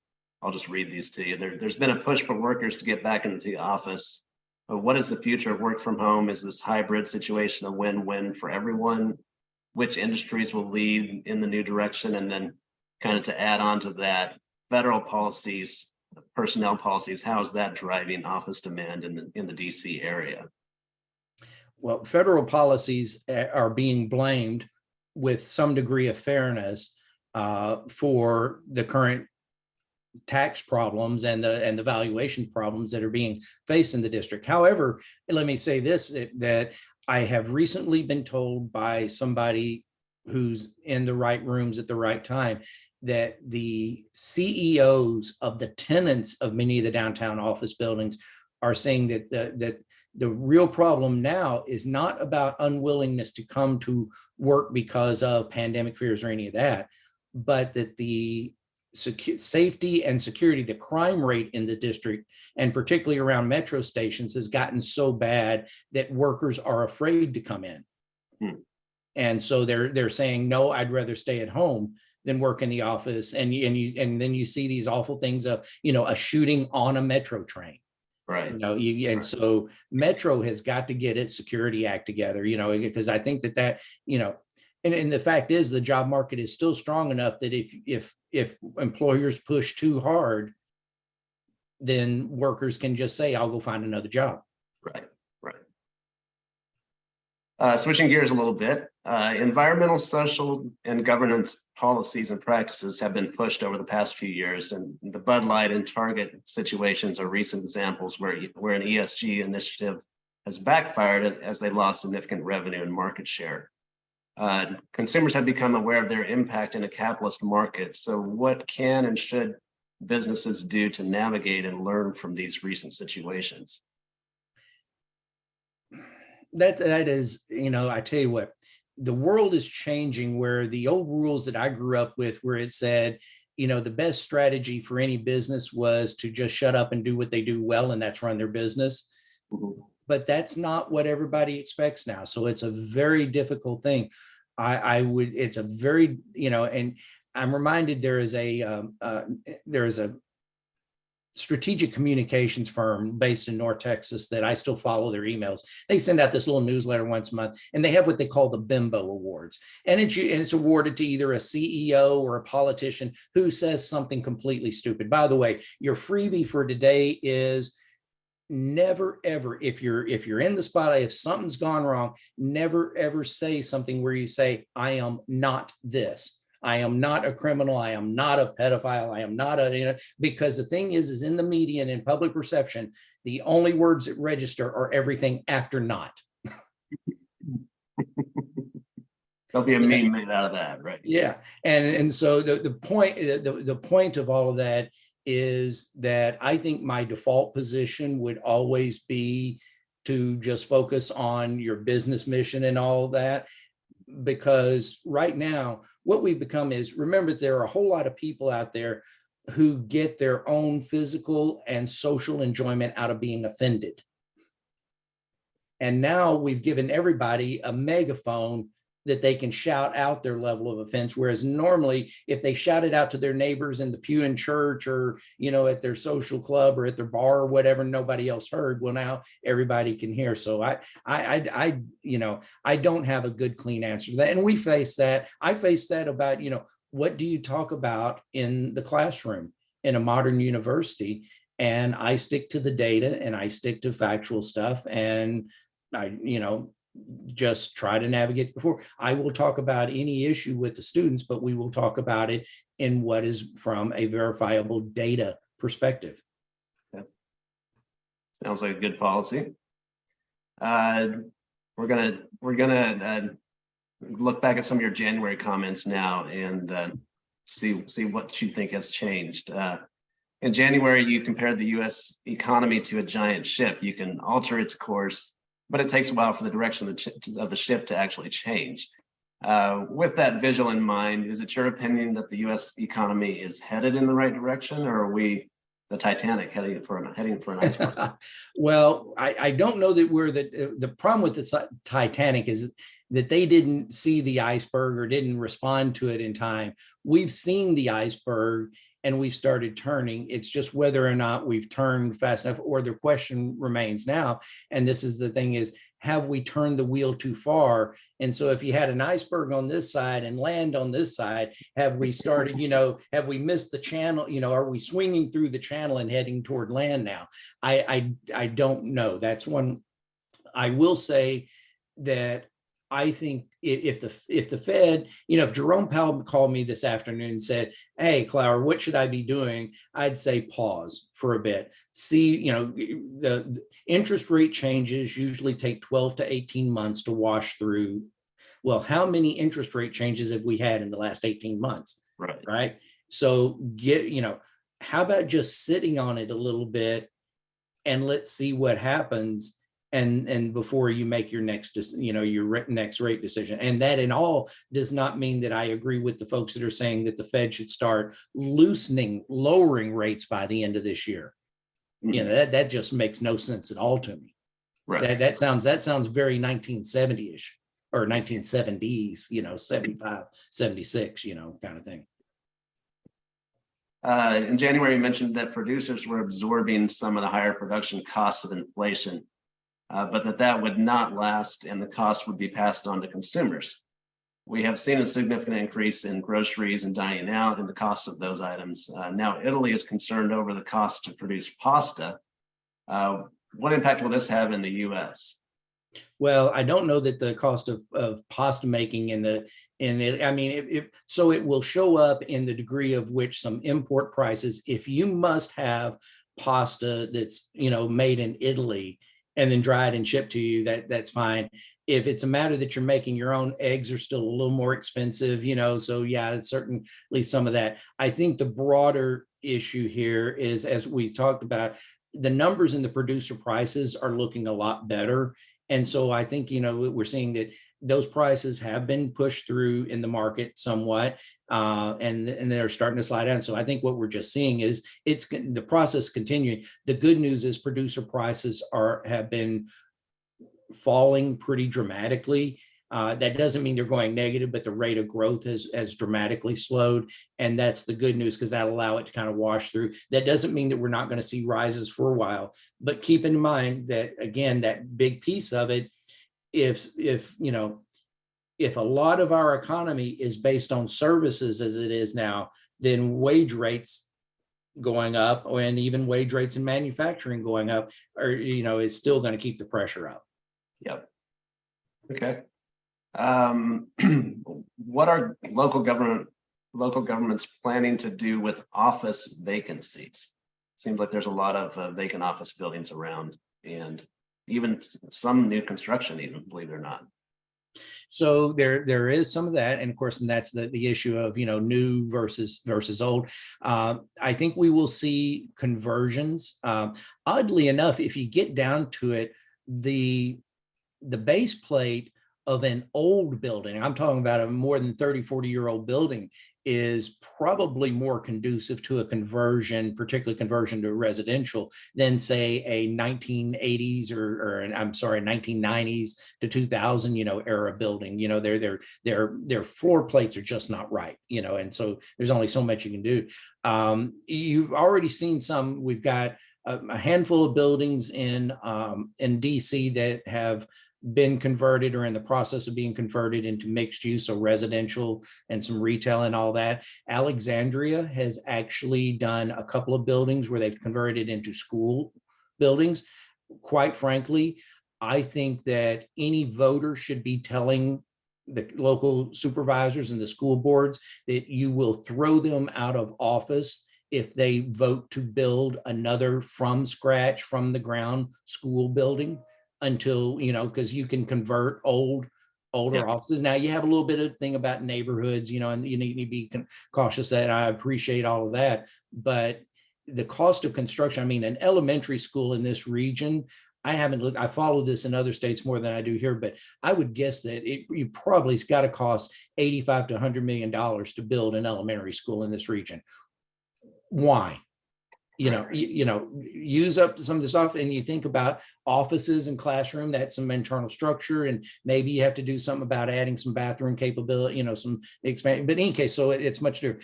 I'll just read these to you. There's been a push for workers to get back into the office. But what is the future of work from home? Is this hybrid situation a win-win for everyone? Which industries will lead in the new direction? And then kind of to add on to that, federal policies, personnel policies, how is that driving office demand in the DC area? Well, federal policies are being blamed with some degree of fairness for the current tax problems and the valuation problems that are being faced in the district. However, let me say this, that I have recently been told by somebody who's in the right rooms at the right time that the CEOs of the tenants of many of the downtown office buildings are saying that the real problem now is not about unwillingness to come to work because of pandemic fears or any of that, but that the safety and security, the crime rate in the district, and particularly around metro stations, has gotten so bad that workers are afraid to come in. And so they're saying, no, I'd rather stay at home than work in the office. And then you see these awful things of, a shooting on a metro train. Right. Right. So Metro has got to get its security act together, because I think that and the fact is the job market is still strong enough that if employers push too hard, then workers can just say, I'll go find another job. Right. Switching gears a little bit, environmental, social, and governance policies and practices have been pushed over the past few years, and the Bud Light and Target situations are recent examples where an ESG initiative has backfired as they lost significant revenue and market share. Consumers have become aware of their impact in a capitalist market. So what can and should businesses do to navigate and learn from these recent situations? That is, I tell you what, the world is changing, where the old rules that I grew up with, where it said, the best strategy for any business was to just shut up and do what they do well, and that's run their business. Mm-hmm. But that's not what everybody expects now. So it's a very difficult thing. It's a very, and I'm reminded there is a strategic communications firm based in North Texas that I still follow their emails. They send out this little newsletter once a month, and they have what they call the Bimbo Awards. And it's awarded to either a CEO or a politician who says something completely stupid. By the way, your freebie for today is never, ever, if you're in the spotlight, if something's gone wrong, never, ever say something where you say, I am not this. I am not a criminal. I am not a pedophile. I am not because the thing is in the media and in public perception, the only words that register are everything after not. There'll be a meme made out of that, right? Yeah. And so the point of all of that is that I think my default position would always be to just focus on your business mission and all that. Because right now, what we've become is, remember, there are a whole lot of people out there who get their own physical and social enjoyment out of being offended. And now we've given everybody a megaphone that they can shout out their level of offense. Whereas normally, if they shout it out to their neighbors in the pew in church, or, at their social club or at their bar or whatever, nobody else heard. Well, now everybody can hear. So I don't have a good, clean answer to that. And we face that. I face that about, what do you talk about in the classroom in a modern university? And I stick to the data and I stick to factual stuff. And I, just try to navigate before. I will talk about any issue with the students, but we will talk about it in what is from a verifiable data perspective. Yeah. Sounds like a good policy. We're gonna look back at some of your January comments now and see what you think has changed. In January, you compared the U.S. economy to a giant ship. You can alter its course, but it takes a while for the direction of the ship to actually change. With that visual in mind, is it your opinion that the U.S. economy is headed in the right direction, or are we the Titanic heading for an iceberg? Well, I don't know that we're the problem with the Titanic is that they didn't see the iceberg or didn't respond to it in time. We've seen the iceberg and we've started turning. It's just whether or not we've turned fast enough, or the question remains now. And this is the thing is, have we turned the wheel too far? And so if you had an iceberg on this side and land on this side, have we started, have we missed the channel? Are we swinging through the channel and heading toward land now? I don't know. That's one. I will say that I think if the Fed, if Jerome Powell called me this afternoon and said, "Hey, Clower, what should I be doing?" I'd say pause for a bit. See, the interest rate changes usually take 12 to 18 months to wash through. Well, how many interest rate changes have we had in the last 18 months? Right. So how about just sitting on it a little bit and let's see what happens. And before you make your next rate decision. And that in all does not mean that I agree with the folks that are saying that the Fed should start lowering rates by the end of this year. Mm-hmm. That just makes no sense at all to me. Right. That sounds very 1970-ish or 1970s, 75, 76, kind of thing. In January, you mentioned that producers were absorbing some of the higher production costs of inflation. But that would not last and the cost would be passed on to consumers. We have seen a significant increase in groceries and dining out and the cost of those items. Now, Italy is concerned over the cost to produce pasta. What impact will this have in the U.S.? Well, I don't know that the cost of pasta making it will show up in the degree of which some import prices, if you must have pasta that's, made in Italy and then dried and shipped to you, that's fine. If it's a matter that you're making your own, eggs are still a little more expensive, so yeah, it's certainly some of that. I think the broader issue here is, as we talked about, the numbers in the producer prices are looking a lot better. And so I think, we're seeing that those prices have been pushed through in the market somewhat, and they're starting to slide down. So I think what we're just seeing is it's the process continuing. The good news is producer prices have been falling pretty dramatically. That doesn't mean they're going negative, but the rate of growth has dramatically slowed. And that's the good news, because that'll allow it to kind of wash through. That doesn't mean that we're not going to see rises for a while, but keep in mind that, again, that big piece of it, if a lot of our economy is based on services as it is now, then wage rates going up, and even wage rates in manufacturing going up, is still going to keep the pressure up. Yep. Okay. What are local governments planning to do with office vacancies? Seems like there's a lot of vacant office buildings around, and even some new construction, even, believe it or not. So there is some of that, and of course, and that's the issue of new versus old. I think we will see conversions. Oddly enough, if you get down to it, the base plate of an old building, I'm talking about a more than 30, 40-year-old building, is probably more conducive to a conversion, particularly conversion to residential, than say a 1980s or I'm sorry, 1990s to 2000, era building. Their floor plates are just not right, and so there's only so much you can do. You've already seen some. We've got a handful of buildings in DC that have been converted or in the process of being converted into mixed use, so residential and some retail and all that. Alexandria has actually done a couple of buildings where they've converted into school buildings. Quite frankly, I think that any voter should be telling the local supervisors and the school boards that you will throw them out of office if they vote to build another from scratch, from the ground school building, until, because you can convert older offices. Now you have a little bit of thing about neighborhoods, and you need to be cautious. That I appreciate all of that, but the cost of construction, I mean, an elementary school in this region, I haven't looked, I follow this in other states more than I do here, but I would guess that you probably, it's got to cost 85 to 100 million dollars to build an elementary school in this region. Why? Use up some of the stuff, and you think about offices and classroom, that's some internal structure, and maybe you have to do something about adding some bathroom capability, some expand. But in any case, so it's much different.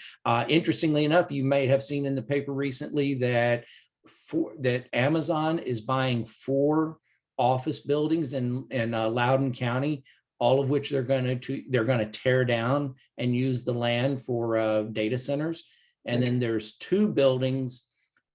Interestingly enough, you may have seen in the paper recently that Amazon is buying 4 office buildings in Loudoun County, all of which they're going to tear down and use the land for data centers. And then there's 2 buildings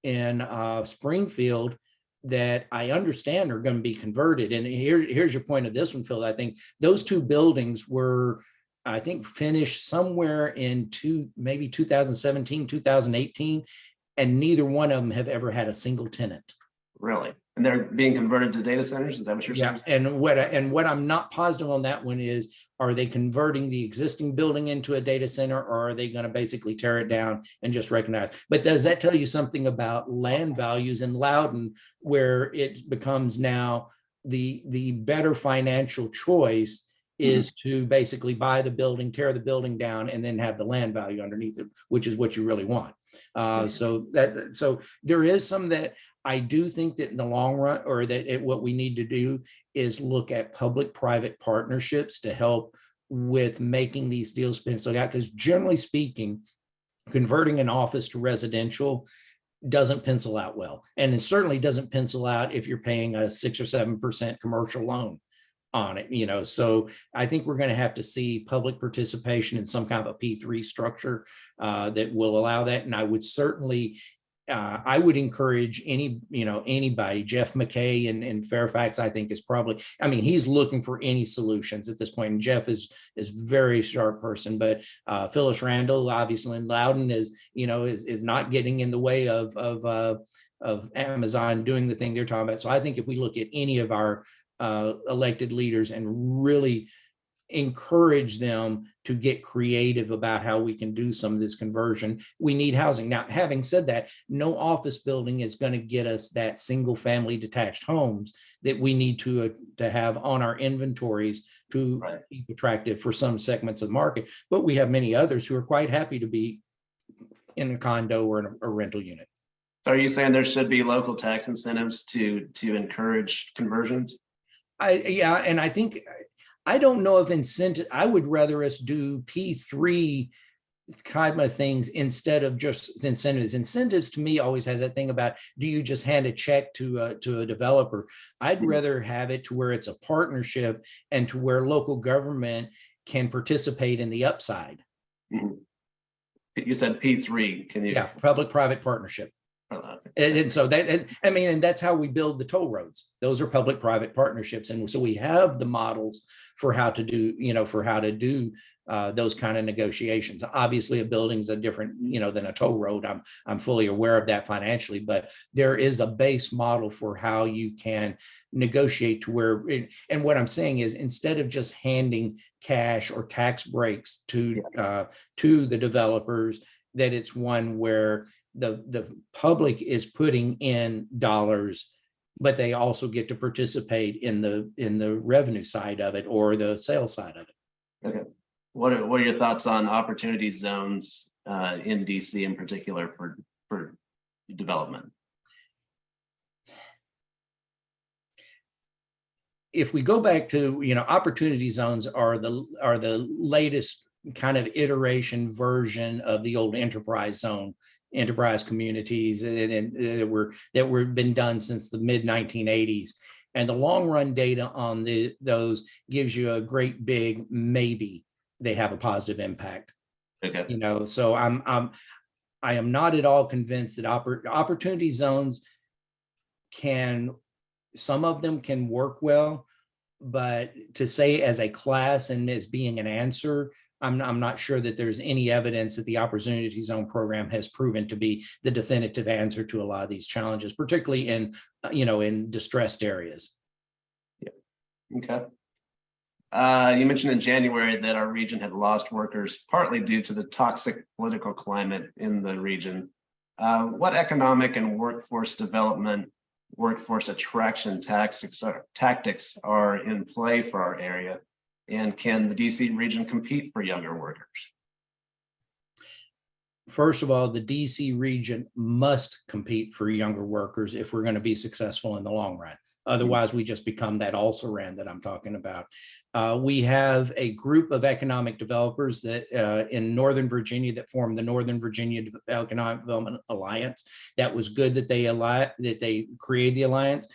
in Springfield that I understand are going to be converted. And here's your point of this one, Phil. I think those 2 buildings were, I think, finished somewhere in maybe 2017, 2018, and neither one of them have ever had a single tenant. Really? And they're being converted to data centers? Is that what you're saying? Yeah, and what I'm not positive on that one is, are they converting the existing building into a data center, or are they going to basically tear it down and just recognize? But does that tell you something about land values in Loudoun, where it becomes now the better financial choice is to basically buy the building, tear the building down, and then have the land value underneath it, which is what you really want. So there is some that I do think that in the long run, or that what we need to do is look at public-private partnerships to help with making these deals pencil out. Because generally speaking, converting an office to residential doesn't pencil out well, and it certainly doesn't pencil out if you're paying a 6 or 7% commercial loan on it. So I think we're going to have to see public participation in some kind of a P3 structure that will allow that. And I would certainly, I would encourage anybody. Jeff McKay in Fairfax, I think, is probably, I mean, he's looking for any solutions at this point. And Jeff is very sharp person, but Phyllis Randall, obviously in Loudoun, is not getting in the way of Amazon doing the thing they're talking about. So I think if we look at any of our elected leaders and really encourage them to get creative about how we can do some of this conversion, we need housing. Now, having said that, no office building is going to get us that single family detached homes that we need to have on our inventories to be attractive for some segments of the market. But we have many others who are quite happy to be in a condo or in a rental unit. So are you saying there should be local tax incentives to encourage conversions? And I think, I don't know if incentive, I would rather us do P3 kind of things instead of just incentives. Incentives to me always has that thing about, do you just hand a check to a developer? I'd rather have it to where it's a partnership and to where local government can participate in the upside. You said P3, can you? Yeah, public-private partnership. And so that, and I mean, and that's how we build the toll roads. Those are public-private partnerships. And so we have the models for how to do, those kind of negotiations. Obviously, a building's a different, than a toll road. I'm fully aware of that financially, but there is a base model for how you can negotiate to where, and what I'm saying is, instead of just handing cash or tax breaks to the developers, that it's one where the public is putting in dollars, but they also get to participate in the revenue side of it or the sales side of it. Okay. What are your thoughts on opportunity zones in DC in particular for development? If we go back to, opportunity zones are the latest kind of iteration version of the old enterprise zone, enterprise communities, and that were been done since the mid 1980s. And the long run data on those gives you a great big maybe they have a positive impact. Okay. So I am not at all convinced that opportunity zones some of them can work well, but to say as a class and as being an answer, I'm not sure that there's any evidence that the Opportunity Zone program has proven to be the definitive answer to a lot of these challenges, particularly in distressed areas. Yeah. Okay. You mentioned in January that our region had lost workers partly due to the toxic political climate in the region. What economic and workforce development, workforce attraction tactics are in play for our area? And can the DC region compete for younger workers? First of all, the DC region must compete for younger workers if we're going to be successful in the long run. Otherwise, we just become that also-ran that I'm talking about. We have a group of economic developers that in Northern Virginia that formed the Northern Virginia Economic Development Alliance. That was good that they created the alliance.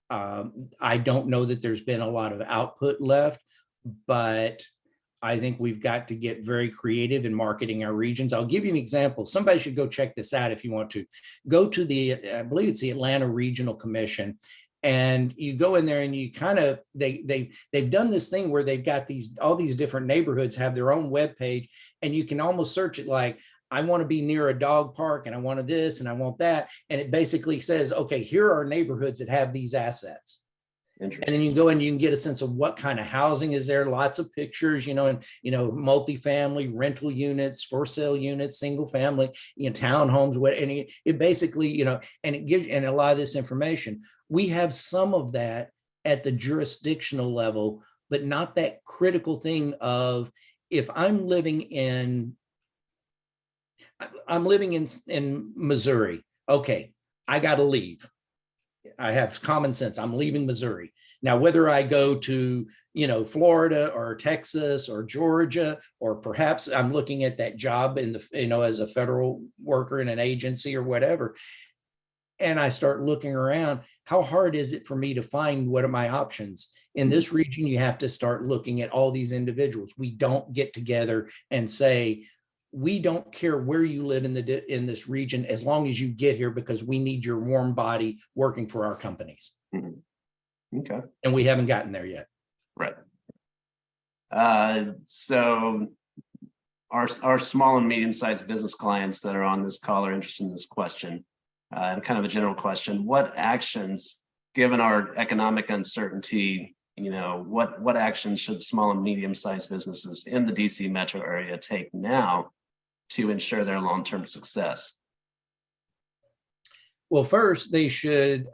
I don't know that there's been a lot of output left, but I think we've got to get very creative in marketing our regions. I'll give you an example. Somebody should go check this out if you want to. Go to I believe it's the Atlanta Regional Commission, and you go in there and you kind of, they've done this thing where they've got all these different neighborhoods have their own web page, and you can almost search it like, I want to be near a dog park and I want this and I want that. And it basically says, okay, here are neighborhoods that have these assets. And then you can go and you can get a sense of what kind of housing is there. Lots of pictures, and multifamily, rental units, for sale units, single family, townhomes. And it basically, and it gives, and a lot of this information. We have some of that at the jurisdictional level, but not that critical thing of, if I'm living in Missouri, okay, I got to leave. I have common sense. I'm leaving Missouri. Now, whether I go to, Florida or Texas or Georgia, or perhaps I'm looking at that job as a federal worker in an agency or whatever, and I start looking around, how hard is it for me to find what are my options? In this region, you have to start looking at all these individuals. We don't get together and say, we don't care where you live in this region, as long as you get here, because we need your warm body working for our companies. Mm-hmm. Okay. And we haven't gotten there yet. Right. So our small and medium-sized business clients that are on this call are interested in this question, and kind of a general question: what actions, given our economic uncertainty, what actions should small and medium-sized businesses in the DC metro area take now to ensure their long-term success? Well, first, they should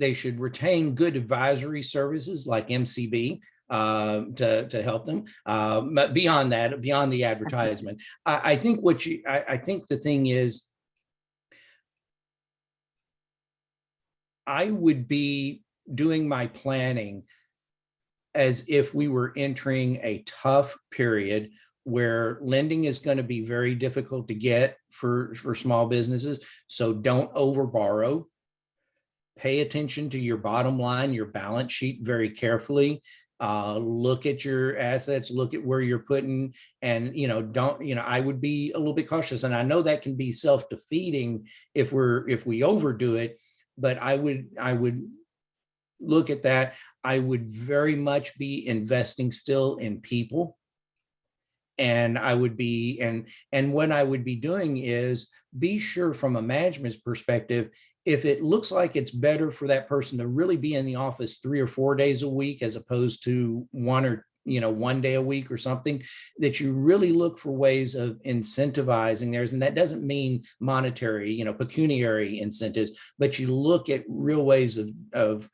retain good advisory services like MCB to help them. But beyond that, beyond the advertisement, I think the thing is, I would be doing my planning as if we were entering a tough period where lending is going to be very difficult to get for small businesses. So don't overborrow. Pay attention to your bottom line, your balance sheet very carefully. Look at your assets, look at where you're putting, and don't, I would be a little bit cautious. And I know that can be self-defeating if we overdo it, but I would look at that. I would very much be investing still in people. And I would be, and what I would be doing is be sure from a management's perspective, if it looks like it's better for that person to really be in the office 3 or 4 days a week, as opposed to 1 day a week or something, that you really look for ways of incentivizing theirs. And that doesn't mean monetary, pecuniary incentives, but you look at real ways of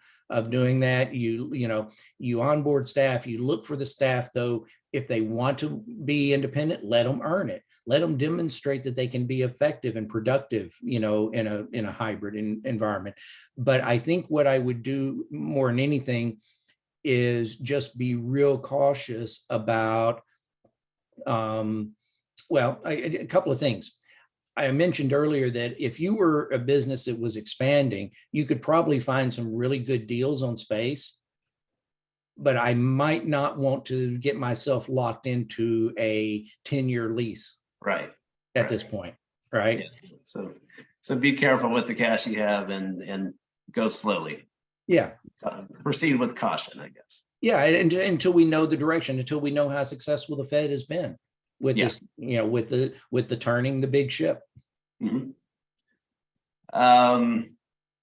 doing that. You onboard staff, you look for the staff, though, if they want to be independent, let them earn it. Let them demonstrate that they can be effective and productive, in a hybrid environment. But I think what I would do more than anything is just be real cautious about, a couple of things. I mentioned earlier that if you were a business that was expanding, you could probably find some really good deals on space, but I might not want to get myself locked into a 10-year lease at this point, right? Yes. So be careful with the cash you have and go slowly. Yeah. Proceed with caution, I guess. Yeah, and until we know the direction, until we know how successful the Fed has been with this, with the turning the big ship. Mm-hmm.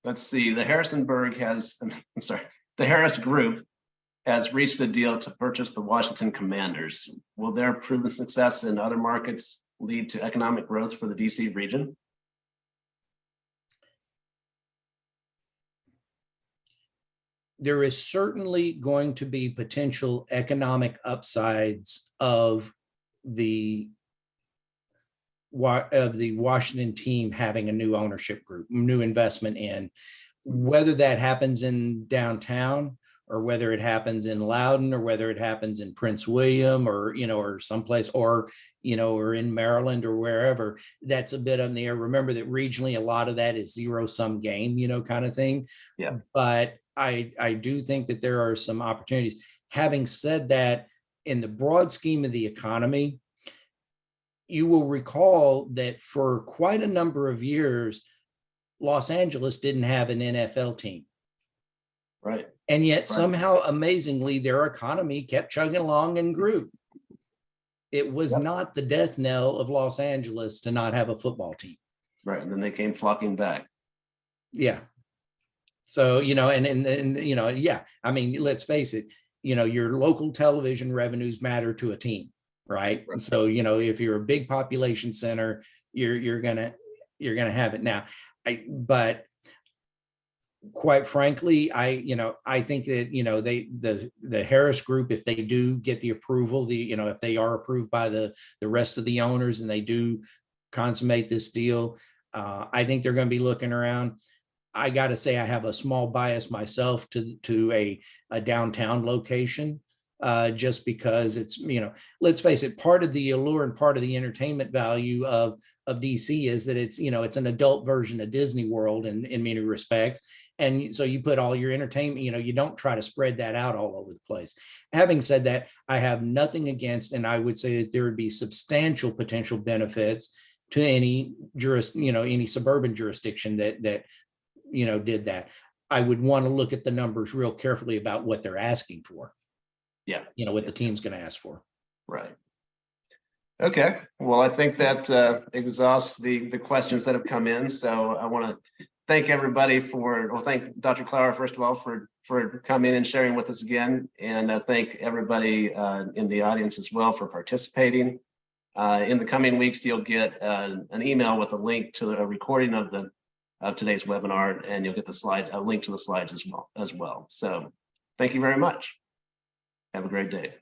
Let's see. The Harris Group has reached a deal to purchase the Washington Commanders. Will their proven success in other markets lead to economic growth for the DC region? There is certainly going to be potential economic upsides of the Washington team having a new ownership group, new investment in. Whether that happens in downtown, or whether it happens in Loudoun, or whether it happens in Prince William, or or someplace, or or in Maryland, or wherever, that's a bit on the air. Remember that regionally, a lot of that is zero-sum game, kind of thing. Yeah. But I do think that there are some opportunities. Having said that, in the broad scheme of the economy, you will recall that for quite a number of years, Los Angeles didn't have an NFL team. Right. And yet somehow, amazingly, their economy kept chugging along and grew. It was not the death knell of Los Angeles to not have a football team. Right. And then they came flocking back. Yeah. So, I mean, let's face it, your local television revenues matter to a team, right? And so, if you're a big population center, you're gonna have it. Now, but quite frankly, I think that the Harris Group, if they do get the approval, if they are approved by the rest of the owners and they do consummate this deal, I think they're going to be looking around. I got to say, I have a small bias myself to a downtown location, just because it's, let's face it, part of the allure and part of the entertainment value of DC is that it's, it's an adult version of Disney World in many respects. And so you put all your entertainment, you don't try to spread that out all over the place. Having said that, I have nothing against, and I would say that there would be substantial potential benefits to any any suburban jurisdiction that did that. I would want to look at the numbers real carefully about what they're asking for. Yeah. What the team's going to ask for. Right. Okay. Well, I think that exhausts the questions that have come in. So I want to thank everybody thank Dr. Clower, first of all, for coming and sharing with us again. And thank everybody in the audience as well for participating. In the coming weeks, you'll get an email with a link to a recording of today's webinar, and you'll get a link to the slides as well. So thank you very much. Have a great day.